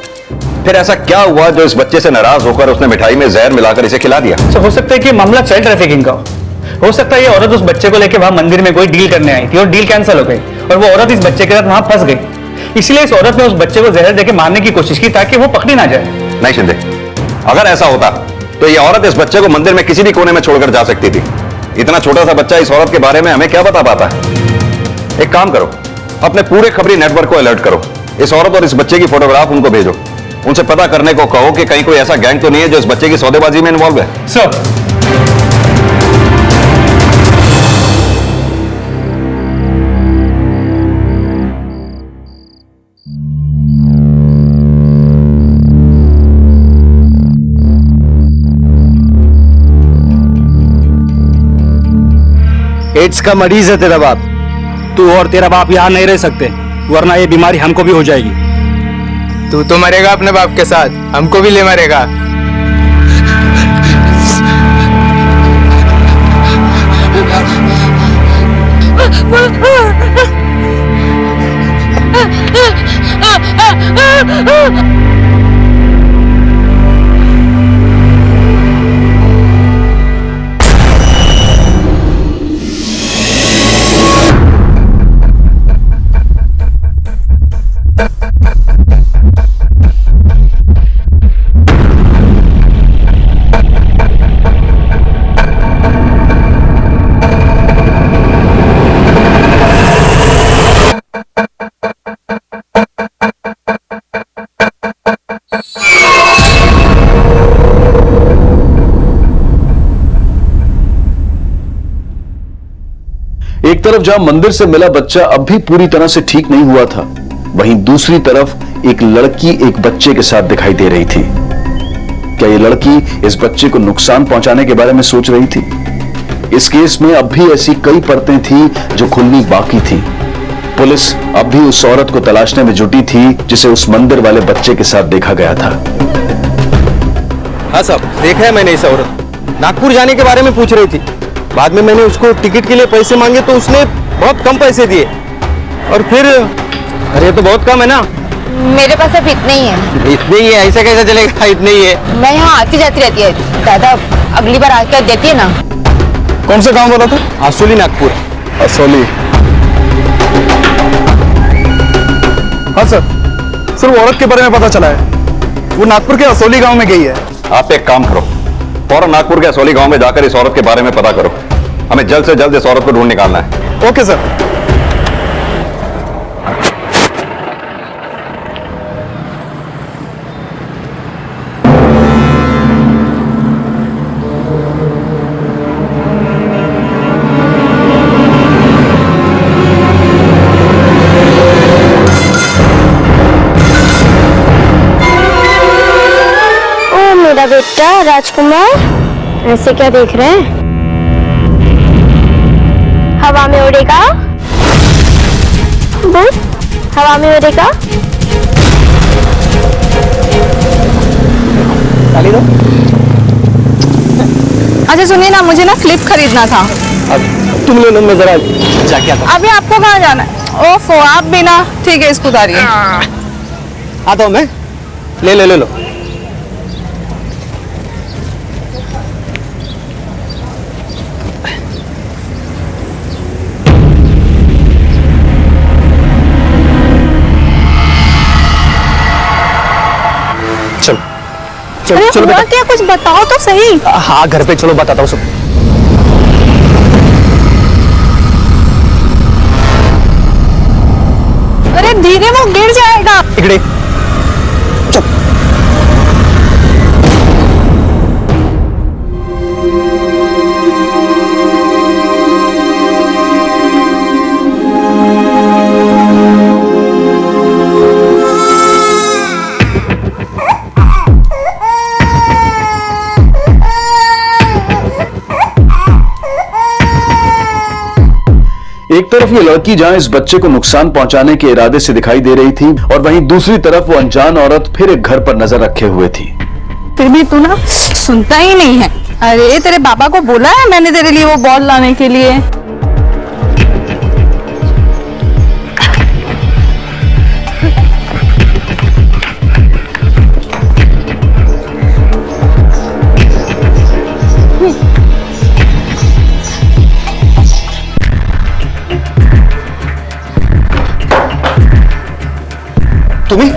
फिर ऐसा क्या हुआ जो इस बच्चे से नाराज होकर उसने मिठाई में जहर मिलाकर इसे खिला दिया? हो सकता है कि मामला चाइल्ड ट्रैफिकिंग का हो सकता है ये औरत उस बच्चे को लेकर वहां मंदिर में कोई डील करने आई थी और डील कैंसिल हो गई और वो औरत इस बच्चे के साथ वहां फंस गई। इसलिए इस औरत ने उस बच्चे को जहर देकर मारने की कोशिश की ताकि वो पकड़ी ना जाए। नहीं शिंदे, अगर ऐसा होता तो ये औरत इस बच्चे को मंदिर में किसी भी कोने में छोड़कर जा सकती थी। इतना छोटा सा बच्चा इस औरत के बारे में हमें क्या बता पाता है? एक काम करो, अपने पूरे खबरी नेटवर्क को अलर्ट करो, इस औरत और इस बच्चे की फोटोग्राफ उनको भेजो, उनसे पता करने को कहो कि कहीं कोई ऐसा गैंग तो नहीं है जो इस बच्चे की सौदेबाजी में इन्वॉल्व है। सर, एड्स का मरीज है तेरा बाप। तू और तेरा बाप यहां नहीं रह सकते, वरना ये बीमारी हमको भी हो जाएगी। तू तो मरेगा अपने बाप के साथ, हमको भी ले मरेगा। एक तरफ जहां मंदिर से मिला बच्चा अब भी पूरी तरह से ठीक नहीं हुआ था, वहीं दूसरी तरफ एक लड़की एक बच्चे के साथ दिखाई दे रही थी। क्या ये लड़की इस बच्चे को नुकसान पहुंचाने के बारे में सोच रही थी? इस केस में अब भी ऐसी कई परतें थी जो खुलनी बाकी थी। पुलिस अब भी उस औरत को तलाशने में जुटी थी जिसे उस मंदिर वाले बच्चे के साथ देखा गया था। हाँ साहब, देखा है मैंने इस औरत। नागपुर जाने के बारे में पूछ रही थी। बाद में मैंने उसको टिकट के लिए पैसे मांगे तो उसने बहुत कम पैसे दिए और फिर अरे तो बहुत कम है ना। मेरे पास अब इतने ही है। इतने ही है? ऐसा कैसे चलेगा? इतने ही है। मैं यहाँ आती जाती रहती है दादा, अगली बार आकर देती है ना। कौन सा गांव बोला था? असोली, नागपुर। असोली। हाँ सर, वो औरत के बारे में पता चला है, वो नागपुर के असोली गांव में गई है। आप एक काम करो, फौरन नागपुर के असोली गांव में जाकर इस औरत के बारे में पता करो। हमें जल्द से जल्द इस औरत को ढूंढ निकालना है। Okay sir. मेरा बेटा राजकुमार, ऐसे क्या देख रहे हैं? हवा में उड़ेगा, बोल, हवा में उड़ेगा। अच्छा सुनिए ना, मुझे ना क्लिप खरीदना था। तुम ले लो, मैं जरा जाके आता हूं। अभी आपको कहाँ जाना है? ओफो, आप भी ना। ठीक है, इसको उतारिए। आता हूं मैं। ले लो। चलो चलो बेटा। क्या कुछ बताओ तो सही। हाँ घर पे चलो बताता हूँ सब। अरे धीरे, वो गिर जाएगा। इकड़े एक तरफ ये लड़की जहां इस बच्चे को नुकसान पहुंचाने के इरादे से दिखाई दे रही थी और वहीं दूसरी तरफ वो अनजान औरत फिर एक घर पर नजर रखे हुए थी। फिर भी तू ना सुनता ही नहीं है। अरे तेरे पापा को बोला है मैंने तेरे लिए वो बॉल लाने के लिए। तुम्हें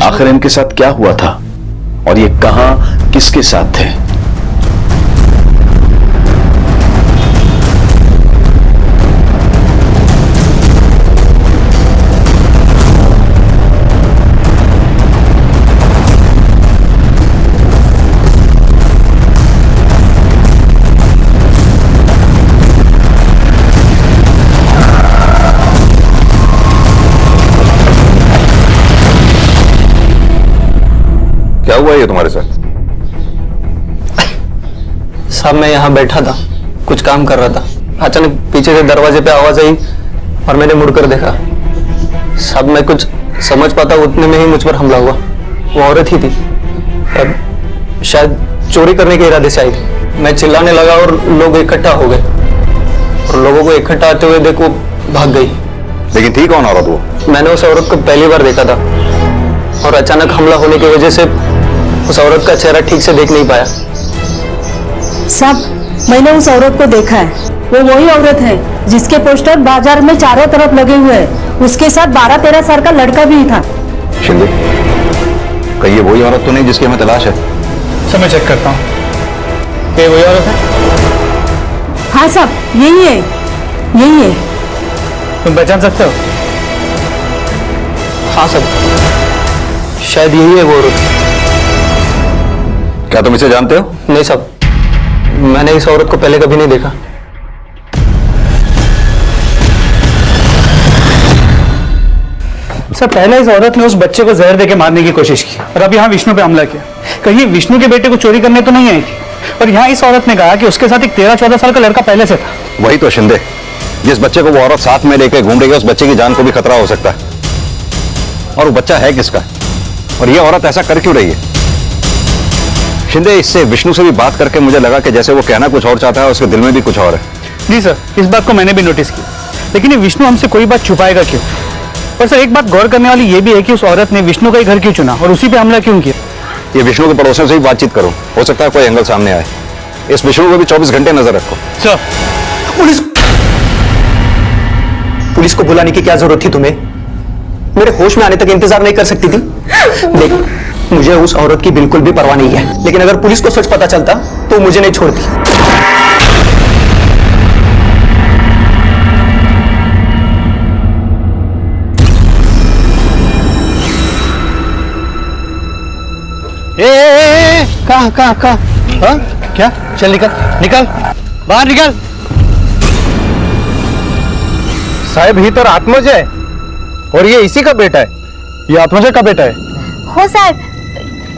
आखिर इनके साथ क्या हुआ था और ये कहां किसके साथ थे? क्या हुआ ये तुम्हारे साथ? साहब मैं यहाँ बैठा था, कुछ काम कर रहा था। अचानक पीछे से दरवाजे पे आवाज आई और मैंने मुड़कर देखा। साहब मैं कुछ समझ पाता उतने में ही मुझ पर हमला हुआ। वो औरत ही थी, अब शायद चोरी करने के इरादे से आई थी। मैं चिल्लाने लगा और लोग इकट्ठा हो गए और लोगों को इकट्ठा आते हुए देखो भाग गई। लेकिन थी कौन औरत वो? मैंने उस औरत को पहली बार देखा था और अचानक हमला होने की वजह से उस औरत का चेहरा ठीक से देख नहीं पाया। सब मैंने उस औरत को देखा है। वो वही औरत है जिसके पोस्टर बाजार में चारों तरफ लगे हुए हैं। उसके साथ 12-13 साल का लड़का भी था। शिंदे, कहीं ये वही औरत तो नहीं जिसकी हमें तलाश है? सब मैं चेक करता हूँ। क्या वही औरत है? हाँ साहब, यही है, यही है। तुम पहचान सकते हो? हाँ सर, शायद यही है वो औरत। क्या तुम इसे जानते हो? नहीं साहब, मैंने इस औरत को पहले कभी नहीं देखा। सर पहले इस औरत ने उस बच्चे को जहर देके मारने की कोशिश की और अब यहाँ विष्णु पे हमला किया। कहीं विष्णु के बेटे को चोरी करने तो नहीं आई थी। और यहाँ इस औरत ने कहा कि उसके साथ एक 13-14 साल का लड़का पहले से था। वही तो शिंदे, जिस बच्चे को वो औरत साथ में लेकर घूम रही है उस बच्चे की जान को भी खतरा हो सकता है। और वो बच्चा है किसका? और ये औरत ऐसा कर क्यों रही है? शिंदे, इससे विष्णु से भी बात करके मुझे लगा कि जैसे वो कहना कुछ और चाहता है, उसके दिल में भी कुछ और है। जी सर, इस बात को मैंने भी नोटिस की, लेकिन ये विष्णु हमसे कोई बात छुपाएगा क्यों? पर सर एक बात गौर करने वाली ये भी है कि उस औरत ने विष्णु का ही घर क्यों चुना और उसी पे हमला क्यों किया? ये विष्णु के पड़ोसियों से भी बातचीत करो, हो सकता है कोई एंगल सामने आए। इस विष्णु को भी 24 घंटे नजर रखो। सर, पुलिस को बुलाने की क्या जरूरत थी तुम्हें? मेरे होश में आने तक इंतजार नहीं कर सकती थी? देख, मुझे उस औरत की बिल्कुल भी परवाह नहीं है, लेकिन अगर पुलिस को सच पता चलता तो मुझे नहीं छोड़ती। कहाँ क्या? चल निकल निकल बाहर निकल। साहब ही तो आत्मज है और ये इसी का बेटा है। ये आत्मजा का बेटा है। हो साहब,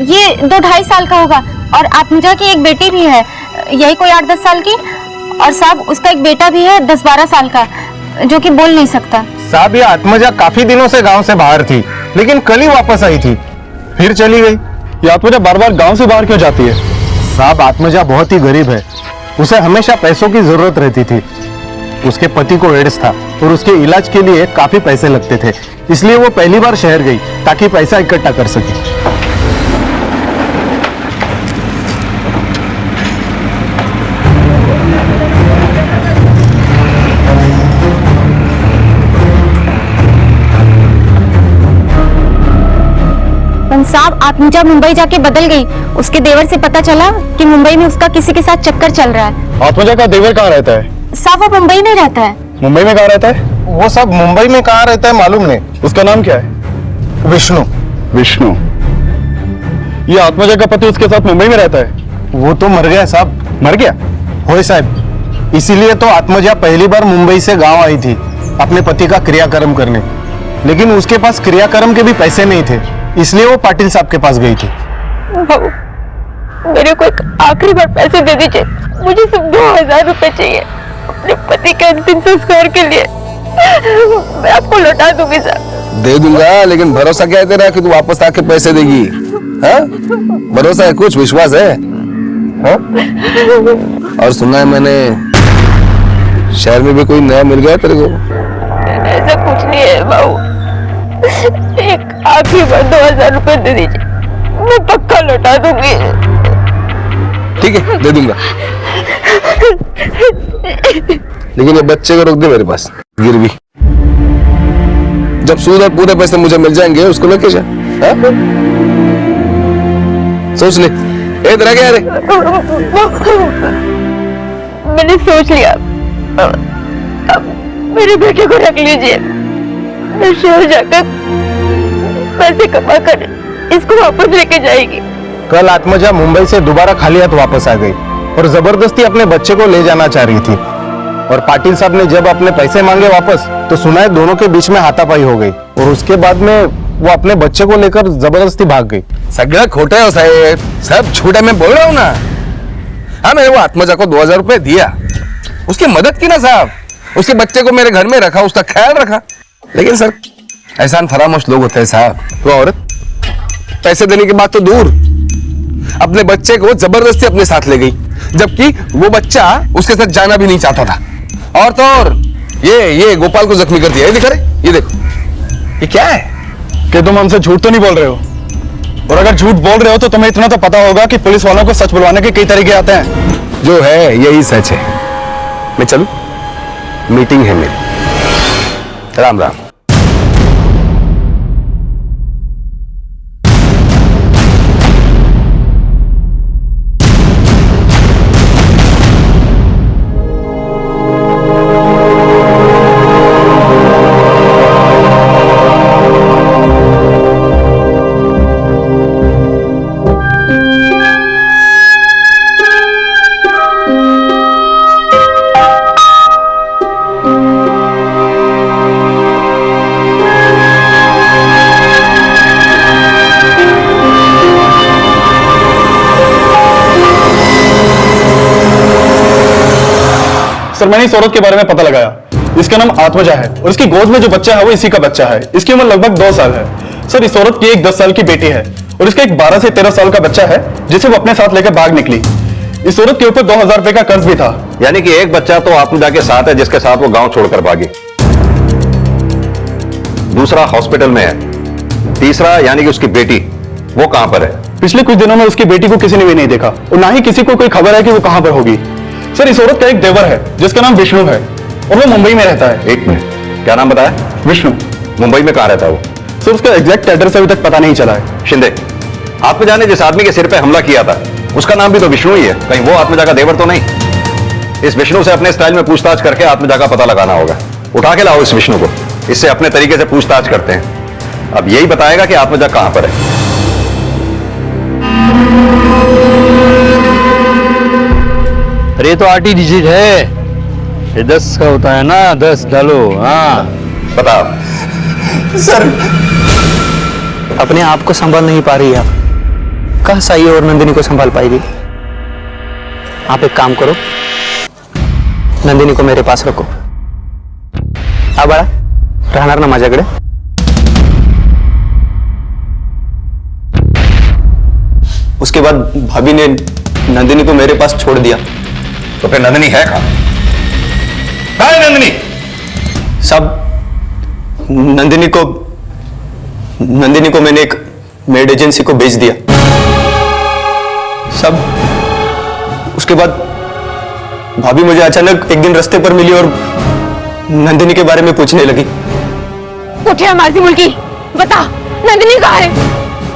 ये 2-2.5 साल का होगा और आत्मजा की एक बेटी भी है, यही कोई 8-10 साल की। और साहब उसका एक बेटा भी है 10-12 साल का, जो कि बोल नहीं सकता। साहब ये आत्मजा काफी दिनों से गांव से बाहर थी, लेकिन कल ही वापस आई थी, फिर चली गई। ये आत्मजा बार बार गांव से बाहर क्यों जाती है? साहब आत्मजा बहुत ही गरीब है, उसे हमेशा पैसों की जरूरत रहती थी। उसके पति को एड्स था और उसके इलाज के लिए काफी पैसे लगते थे, इसलिए वो पहली बार शहर गई ताकि पैसा इकट्ठा कर सके। साहब आत्मजा मुंबई जाके बदल गई। उसके देवर से पता चला कि मुंबई में उसका किसी के साथ चक्कर चल रहा है। आत्मजा का देवर कहाँ रहता है? साहब वो मुंबई में रहता है। मुंबई में कहाँ रहता है? वो सब मुंबई में कहाँ रहता है मालूम नहीं। उसका नाम क्या है? विष्णु। विष्णु, ये आत्मजा का पति उसके साथ मुंबई में रहता है? वो तो मर गया साहब। मर गया? होए साहब, इसीलिए तो आत्मजा पहली बार मुंबई से गांव आई थी अपने पति का क्रियाक्रम करने, लेकिन उसके पास क्रियाक्रम के भी पैसे नहीं थे, इसलिए वो पाटिल साहब के पास गई थी। मेरे को एक आखिरी बार पैसे दे दीजिए, मुझे सिर्फ 2000 रुपए चाहिए अपने पति के अंतिम संस्कार के लिए। मैं आपको लौटा दूंगी सर। दे दूंगा, लेकिन भरोसा क्या है तेरा कि तू वापस आके पैसे देगी? हाँ? भरोसा है, कुछ विश्वास है? हाँ? और सुना है मैंने शहर में भी कोई नया मिल गया तेरे को? ऐसा कुछ नहीं है बाबू, एक आखिरी बार 2000 रुपए दे दीजिए, मैं पक्का लौटा दूंगी। ठीक है, दे दूंगा, लेकिन ये बच्चे को रोक दे मेरे पास गिरवी। जब सूद और पूरे पैसे मुझे मिल जाएंगे उसको लेके जा। सोच ले। ए तेरा क्या रे? मैंने सोच लिया, अब मेरे बेटे को रख लीजिए, मैं शहर जाकर पैसे कमा कर इसको वापस लेके जाएगी। कल आत्मजा मुंबई से दोबारा खाली हाथ वापस आ गई और जबरदस्ती अपने बच्चे को ले जाना चाह रही थी, और पाटिल साहब ने जब अपने पैसे मांगे वापस तो सुना है दोनों के बीच में हाथापाई हो गई, और उसके बाद में वो अपने बच्चे को लेकर जबरदस्ती भाग गई। सगळं खोटे हो साहेब, सब झूठे मैं बोल रहा हूँ ना। हाँ, मैंने वो आत्मजा को 2000 रुपए दिया, उसकी मदद की ना साहब, उसके बच्चे को मेरे घर में रखा, उसका ख्याल रखा। लेकिन सर एहसान फरामोश लोग होते हैं साहब। वो औरत पैसे देने के बाद तो दूर, अपने बच्चे को जबरदस्ती अपने साथ ले गई, जबकि वो बच्चा उसके साथ जाना भी नहीं चाहता था। और तो और ये गोपाल को जख्मी कर दिया। ये दिखा रहे, ये देखो, ये क्या है? कि तुम हमसे झूठ तो नहीं बोल रहे हो? और अगर झूठ बोल रहे हो तो तुम्हें इतना तो पता होगा कि पुलिस वालों को सच बुलवाने के कई तरीके आते हैं। जो है यही सच है। मैं चलूं? मीटिंग है मेरी। राम राम। सर, मैंने इस औरत के बारे में पता लगाया। इसका नाम आत्मजा है और इसकी गोद में जो बच्चा है वो इसी का बच्चा है। इसकी उम्र लगभग 2 साल है। सर, इस औरत की एक 10 साल की बेटी है और इसका एक 12 से 13 साल का बच्चा है जिसे वो अपने साथ लेकर भाग निकली। इस औरत के ऊपर 2000 रुपए का कर्ज भी था। यानी कि एक बच्चा तो आत्मजा के साथ है जिसके साथ वो गांव छोड़कर भागी, दूसरा हॉस्पिटल में है, तीसरा यानी कि उसकी बेटी, वो कहां पर है? पिछले कुछ दिनों में उसकी बेटी को किसी ने भी नहीं देखा और ना ही किसी को कोई खबर है कि वो कहां पर होगी। सर, इस औरत का एक देवर है जिसका नाम विष्णु है और वो मुंबई में रहता है। एक मिनट, क्या नाम बताया? विष्णु। मुंबई में कहां रहता है वो? सर, उसका एग्जैक्ट एड्रेस अभी तक पता नहीं चला है। शिंदे, आत्मजा ने जिस आदमी के सिर पे हमला किया था उसका नाम भी तो विष्णु ही है, कहीं वो आत्मजा का देवर तो नहीं? इस विष्णु से अपने स्टाइल में पूछताछ करके आत्मजा का पता लगाना होगा। उठा के लाओ इस विष्णु को, इससे अपने तरीके से पूछताछ करते हैं। अब यही बताएगा कि आत्मजा कहां पर है। अरे तो आरटी डिजिट है, ये 10 का होता है ना, 10 डालो। हाँ बताओ सर, अपने आप को संभाल नहीं पा रही आप, कहाँ साई और नंदिनी को संभाल पाएगी? आप एक काम करो, नंदिनी को मेरे पास रखो। आ बड़ा राहणार ना माझ्याकडे। उसके बाद भाभी ने नंदिनी को मेरे पास छोड़ दिया तो फिर नंदिनी है कहां? कहां है नंदिनी? सब नंदिनी को मैंने एक मेड एजेंसी को बेच दिया। सब उसके बाद भाभी मुझे अचानक एक दिन रास्ते पर मिली और नंदिनी के बारे में पूछने लगी। उठिया माजी मुल्की, बता नंदिनी कहाँ है?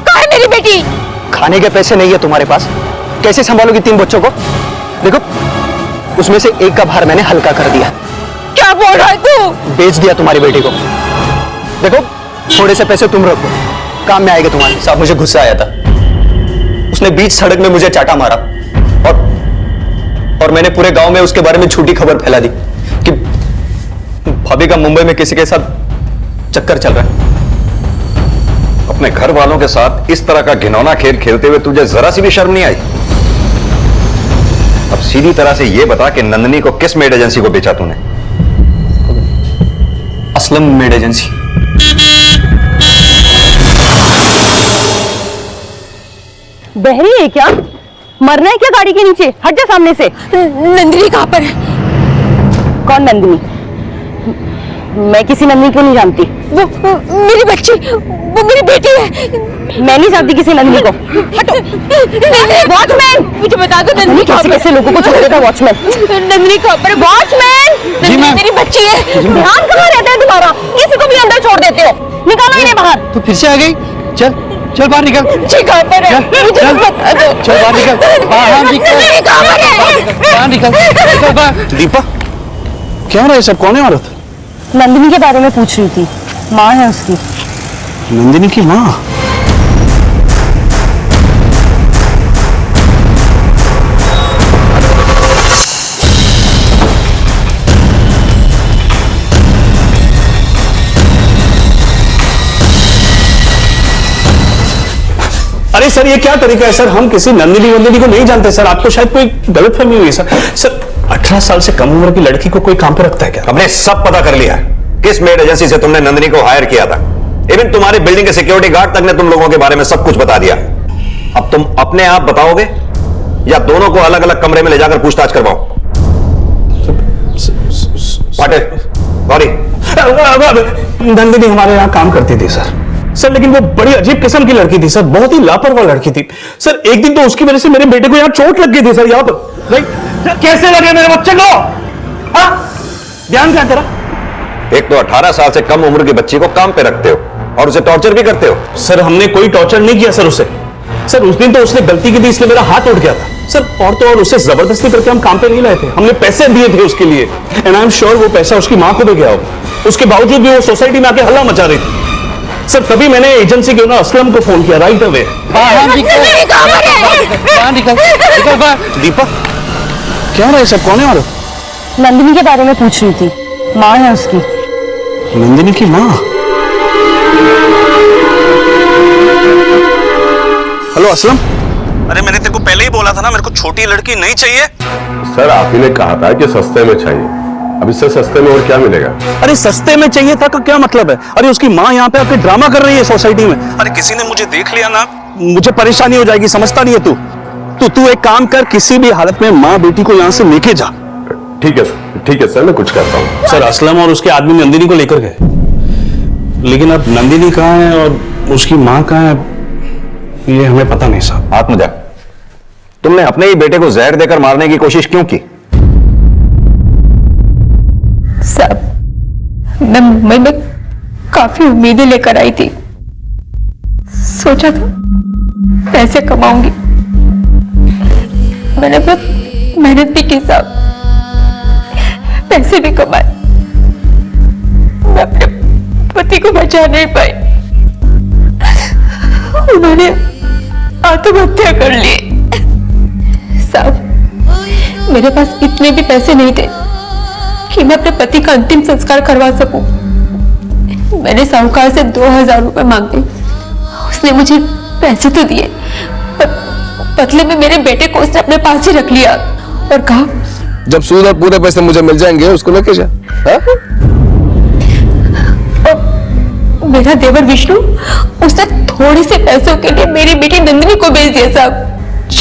कहाँ है मेरी बेटी? खाने के पैसे नहीं है तुम्हारे पास, कैसे संभालोगी 3 बच्चों को? देखो उसमें से एक का भार मैंने हल्का कर दिया। क्या बोल रहा है तू? बेच दिया तुम्हारी बेटी को। देखो थोड़े से पैसे तुम रखो, काम में आएगा तुम्हारे। साहब मुझे गुस्सा आया था, उसने बीच सड़क में मुझे चाटा मारा और मैंने पूरे गांव में उसके बारे में झूठी खबर फैला दी कि भाभी का मुंबई में किसी के साथ चक्कर चल रहा है। अपने घर वालों के साथ इस तरह का घिनौना खेल खेलते हुए तुझे जरा सी भी शर्म नहीं आई? अब सीधी तरह से यह बता कि नंदिनी को किस मेड एजेंसी को बेचा तूने? Aslam made agency. बहरी है क्या? मरना है क्या गाड़ी के नीचे? हट जा सामने से। नंदिनी कहाँ पर है? कौन नंदिनी? मैं किसी नंदिनी को नहीं जानती। वो मेरी बच्ची, वो मेरी बेटी है। मैं नहीं जानती किसी नंदिनी को। हटो। वॉचमैन, मुझे बता दो नंदिनी कैसे लोगों को छोड़ देता वॉचमैन? नंदिनी कहाँ पर? वॉचमैन, नंदिनी मेरी बच्ची है। ध्यान कहाँ रहता है तुम्हारा? किसी को भी अंदर छोड़ देते हो। निकालो इन्हें बाहर। तू फिर से आ गई? चल चल बाहर निकल। जी कहाँ पर है? मुझे बता दो। चल बाहर निकल, बाहर निकल, नंदिनी कहाँ पर है? बाहर निकल, निकल बाहर। दीपा क्या हो रहा है? सब कौन है औरत? नंदिनी के बारे में पूछ रही थी, माँ है उसकी। नंदिनी की माँ? अरे सर ये क्या तरीका है सर? हम किसी नंदिनी को नहीं जानते सर। आपको शायद कोई गलतफहमी हुई सर। सर 18 साल से कम उम्र की लड़की को कोई काम पे रखता है क्या? हमने सब पता कर लिया किस मेड एजेंसी से तुमने नंदिनी को हायर किया था। इवन तुम्हारी बिल्डिंग के सिक्योरिटी गार्ड तक ने तुम लोगों के बारे में सब कुछ बता दिया। अब तुम अपने आप बताओगे या दोनों को अलग अलग कमरे में ले जाकर पूछताछ करवाओ? पाटिल, गौरी। नंदिनी हमारे यहाँ काम करती थी सर, लेकिन वो बड़ी अजीब किस्म की लड़की थी सर, बहुत ही लापरवाह लड़की थी सर। एक दिन तो उसकी वजह से मेरे बेटे को यहाँ चोट लग गई थी सर, यहाँ पर। कैसे लगे मेरे बच्चे को? ध्यान क्या करा? एक तो 18 साल से कम उम्र की बच्ची को काम पे रखते हो और उसे टॉर्चर भी करते हो। सर हमने कोई टॉर्चर नहीं किया सर उसे। सर उस दिन तो उसने गलती की थी इसलिए मेरा हाथ उठ गया था सर। और तो और उसे जबरदस्ती करके हम काम पे नहीं लाए थे, हमने पैसे दिए थे उसके लिए। एंड आई एम श्योर वो पैसा उसकी मां को भी गया होगा। उसके बावजूद भी वो सोसाइटी में आके हल्ला मचा रही थी सर। तभी मैंने एजेंसी के ओनर असलम को फोन किया राइट अवे। दीपा क्या हो रहा है? सब कौन है औरत? नंदिनी के बारे में पूछ रही थी, माँ है उसकी। नंदिनी की माँ? हेलो असलम। अरे मैंने तेरे को पहले ही बोला था ना, मेरे को छोटी लड़की नहीं चाहिए। सर आप ही ने कहा था कि सस्ते में चाहिए, अब इससे सस्ते में और क्या मिलेगा? अरे सस्ते में चाहिए था का क्या मतलब है? अरे उसकी माँ यहाँ पे आके ड्रामा कर रही है सोसाइटी में। अरे किसी ने मुझे देख लिया ना, मुझे परेशानी हो जाएगी, समझता नहीं है तू? तू एक काम कर, किसी भी हालत में माँ बेटी को यहाँ से लेके जा। ठीक है सर, मैं कुछ करता हूँ। सर असलम और उसके आदमी नंदिनी को लेकर गए, लेकिन अब नंदिनी कहाँ है और उसकी माँ कहाँ है ये हमें पता नहीं साहब। आत्मजा, तुमने अपने ही बेटे को जहर देकर मारने की कोशिश क्यों की? साहब मैं मुंबई में काफी उम्मीदें लेकर आई थी, सोचा था पैसे कमाऊंगी। मैंने बहुत मेहनत भी की साहब, पैसे भी कमाए। मैं अपने पति को बचा नहीं पाई, उन्होंने आत्महत्या कर ली। साहब मेरे पास इतने भी पैसे नहीं थे कि मैं अपने पति का अंतिम संस्कार करवा सकूं। मैंने साहूकार से 2000 रुपए मांगे, उसने मुझे पैसे तो दिए पर बदले में मेरे बेटे को उसने अपने पास ही रख लिया और कहा जब सूद और पूरे पैसे मुझे मिल जाएंगे उसको लेके जा। और मेरा देवर विष्णु उसने थोड़े से पैसों के लिए मेरी बेटी नंदिनी को बेच दिया साहब।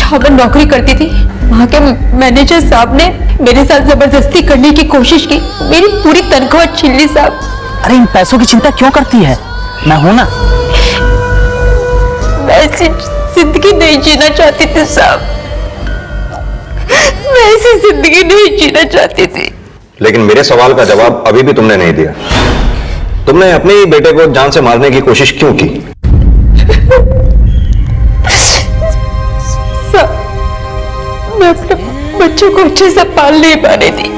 जहाँ मैं नौकरी करती थी वहाँ के मैनेजर साहब ने मेरे साथ जबरदस्ती करने की कोशिश की, मेरी पूरी तनख्वाह छीन ली साहब। अरे इन पैसों की चिंता क्यों करती है, मैं हूं ना। मैं ऐसी जिंदगी नहीं जीना चाहती थी साहब, मैं ऐसी जिंदगी नहीं जीना चाहती थी। लेकिन मेरे सवाल का जवाब अभी भी तुमने नहीं दिया। तुमने अपने ही बेटे को जान से मारने की कोशिश क्यों की? मैं अपने बच्चों को अच्छे से पाल नहीं पा रही थी।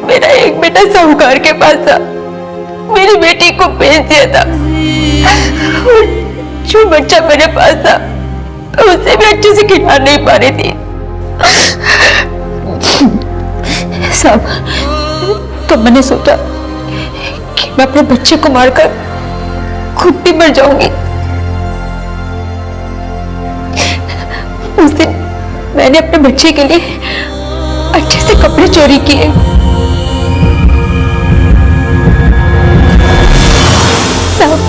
मेरा एक बेटा साहूकार के पास था, मेरी बेटी को बेच दिया था। और जो बच्चा मेरे पास था उसे भी अच्छे से खिला नहीं पा रही थी साहब। तो मैंने सोचा कि मैं अपने बच्चे को मारकर खुद भी मर जाऊंगी। उस दिन मैंने अपने बच्चे के लिए अच्छे से कपड़े चोरी किए। साहब,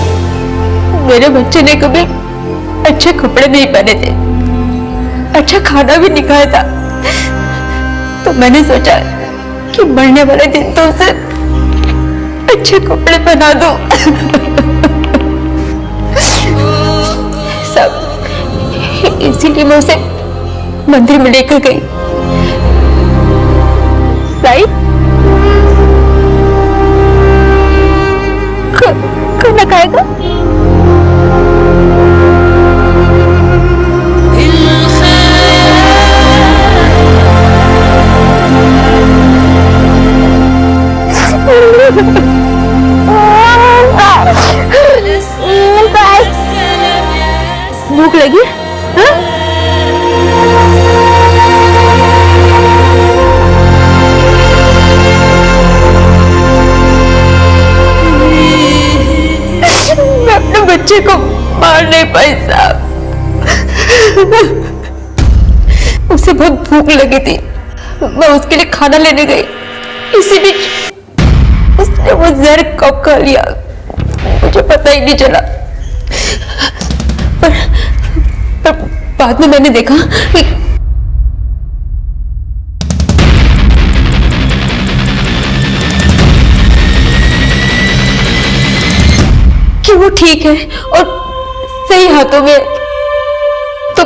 मेरे बच्चे ने कभी अच्छे कपड़े नहीं पहने थे, अच्छा खाना भी नहीं खाया था। तो मैंने सोचा कि मरने वाले दिन तो उसे अच्छे कपड़े पहना दो। साहब, इसीलिए मैं उसे मंदिर में लेकर गई। साईं, खाना खाएगा? भूख लगी? हाँ? मैं अपने बच्चे को मार नहीं पाई साहब। उसे बहुत भूख लगी थी, मैं उसके लिए खाना लेने गई। इसी बीच उसने वो जहर कब खा लिया मुझे पता ही नहीं चला। पर बाद में मैंने देखा कि वो ठीक है और सही हाथों में। तो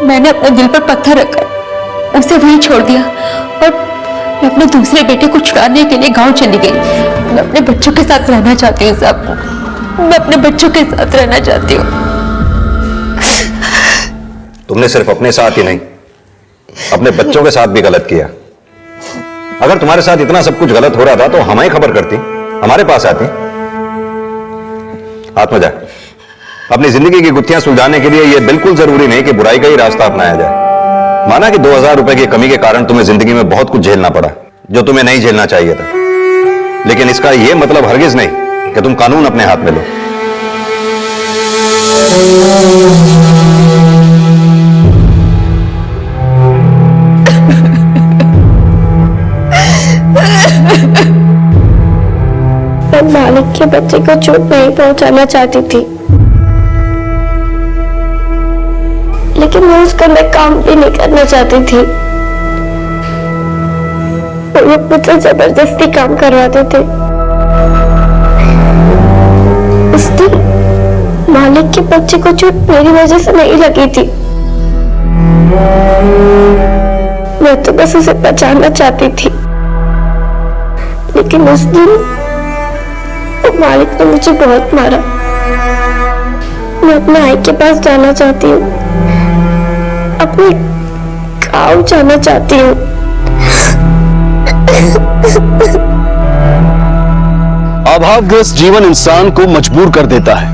मैंने अपने दिल पर पत्थर रखकर उसे वहीं छोड़ दिया और मैं अपने दूसरे बेटे को छुड़ाने के लिए गांव चली गई। मैं अपने बच्चों के साथ रहना चाहती हूँ साहब, मैं अपने बच्चों के साथ रहना चाहती हूँ। तुमने सिर्फ अपने साथ ही नहीं, अपने बच्चों के साथ भी गलत किया। अगर तुम्हारे साथ इतना सब कुछ गलत हो रहा था तो हमें खबर करती, हमारे पास आती। आत्मजा, अपनी जिंदगी की गुत्थियां सुलझाने के लिए यह बिल्कुल जरूरी नहीं कि बुराई का ही रास्ता अपनाया जाए। माना कि 2000 रुपए की कमी के कारण तुम्हें जिंदगी में बहुत कुछ झेलना पड़ा जो तुम्हें नहीं झेलना चाहिए था, लेकिन इसका यह मतलब हरगिज नहीं कि तुम कानून अपने हाथ में लो। मैं मालिक के बच्चे को चोट नहीं पहुंचाना चाहती थी, लेकिन मैं उसका मैं काम भी नहीं करना चाहती थी। वो लोग मुझसे जबरदस्ती काम करवाते थे। उस दिन मालिक के बच्चे को चोट मेरी वजह से नहीं लगी थी, मैं तो बस उसे बचाना चाहती थी। लेकिन उस दिन वो मालिक ने मुझे बहुत मारा। मैं अपने भाई के पास जाना चाहती हूँ, अपने गाँव जाना चाहती हूँ। अभावग्रस्त जीवन इंसान को मजबूर कर देता है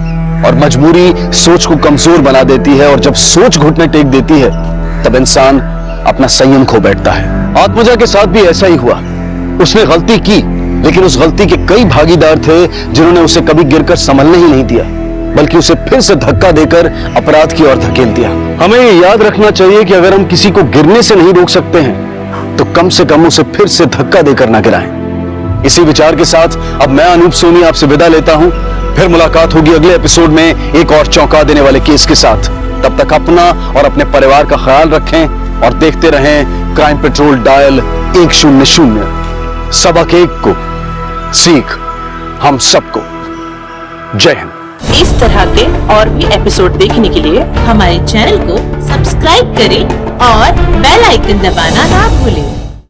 और मजबूरी सोच को कमजोर बना देती है, और जब सोच घुटने टेक देती है तब इंसान अपना संयम खो बैठता है। आत्मजा के साथ भी ऐसा ही हुआ। उसने गलती की, लेकिन उस गलती के कई भागीदार थे जिन्होंने उसे कभी गिरकर संभलने ही नहीं दिया, बल्कि उसे फिर से धक्का देकर अपराध की ओर धकेल दिया। हमें ये याद रखना चाहिए कि अगर हम किसी को गिरने से नहीं रोक सकते हैं तो कम से कम उसे फिर से धक्का देकर ना गिराएं। इसी विचार के साथ अब मैं अनूप सोनी आपसे विदा लेता हूं। फिर मुलाकात होगी अगले एपिसोड में एक और चौंका देने वाले केस के साथ। तब तक अपना और अपने परिवार का ख्याल रखें और देखते रहें क्राइम पेट्रोल डायल 100। सबक एक को, सीख हम सबको। जय हिंद। इस तरह के और भी एपिसोड देखने के लिए हमारे चैनल को सब्सक्राइब करें और बेल आइकन दबाना ना भूलें।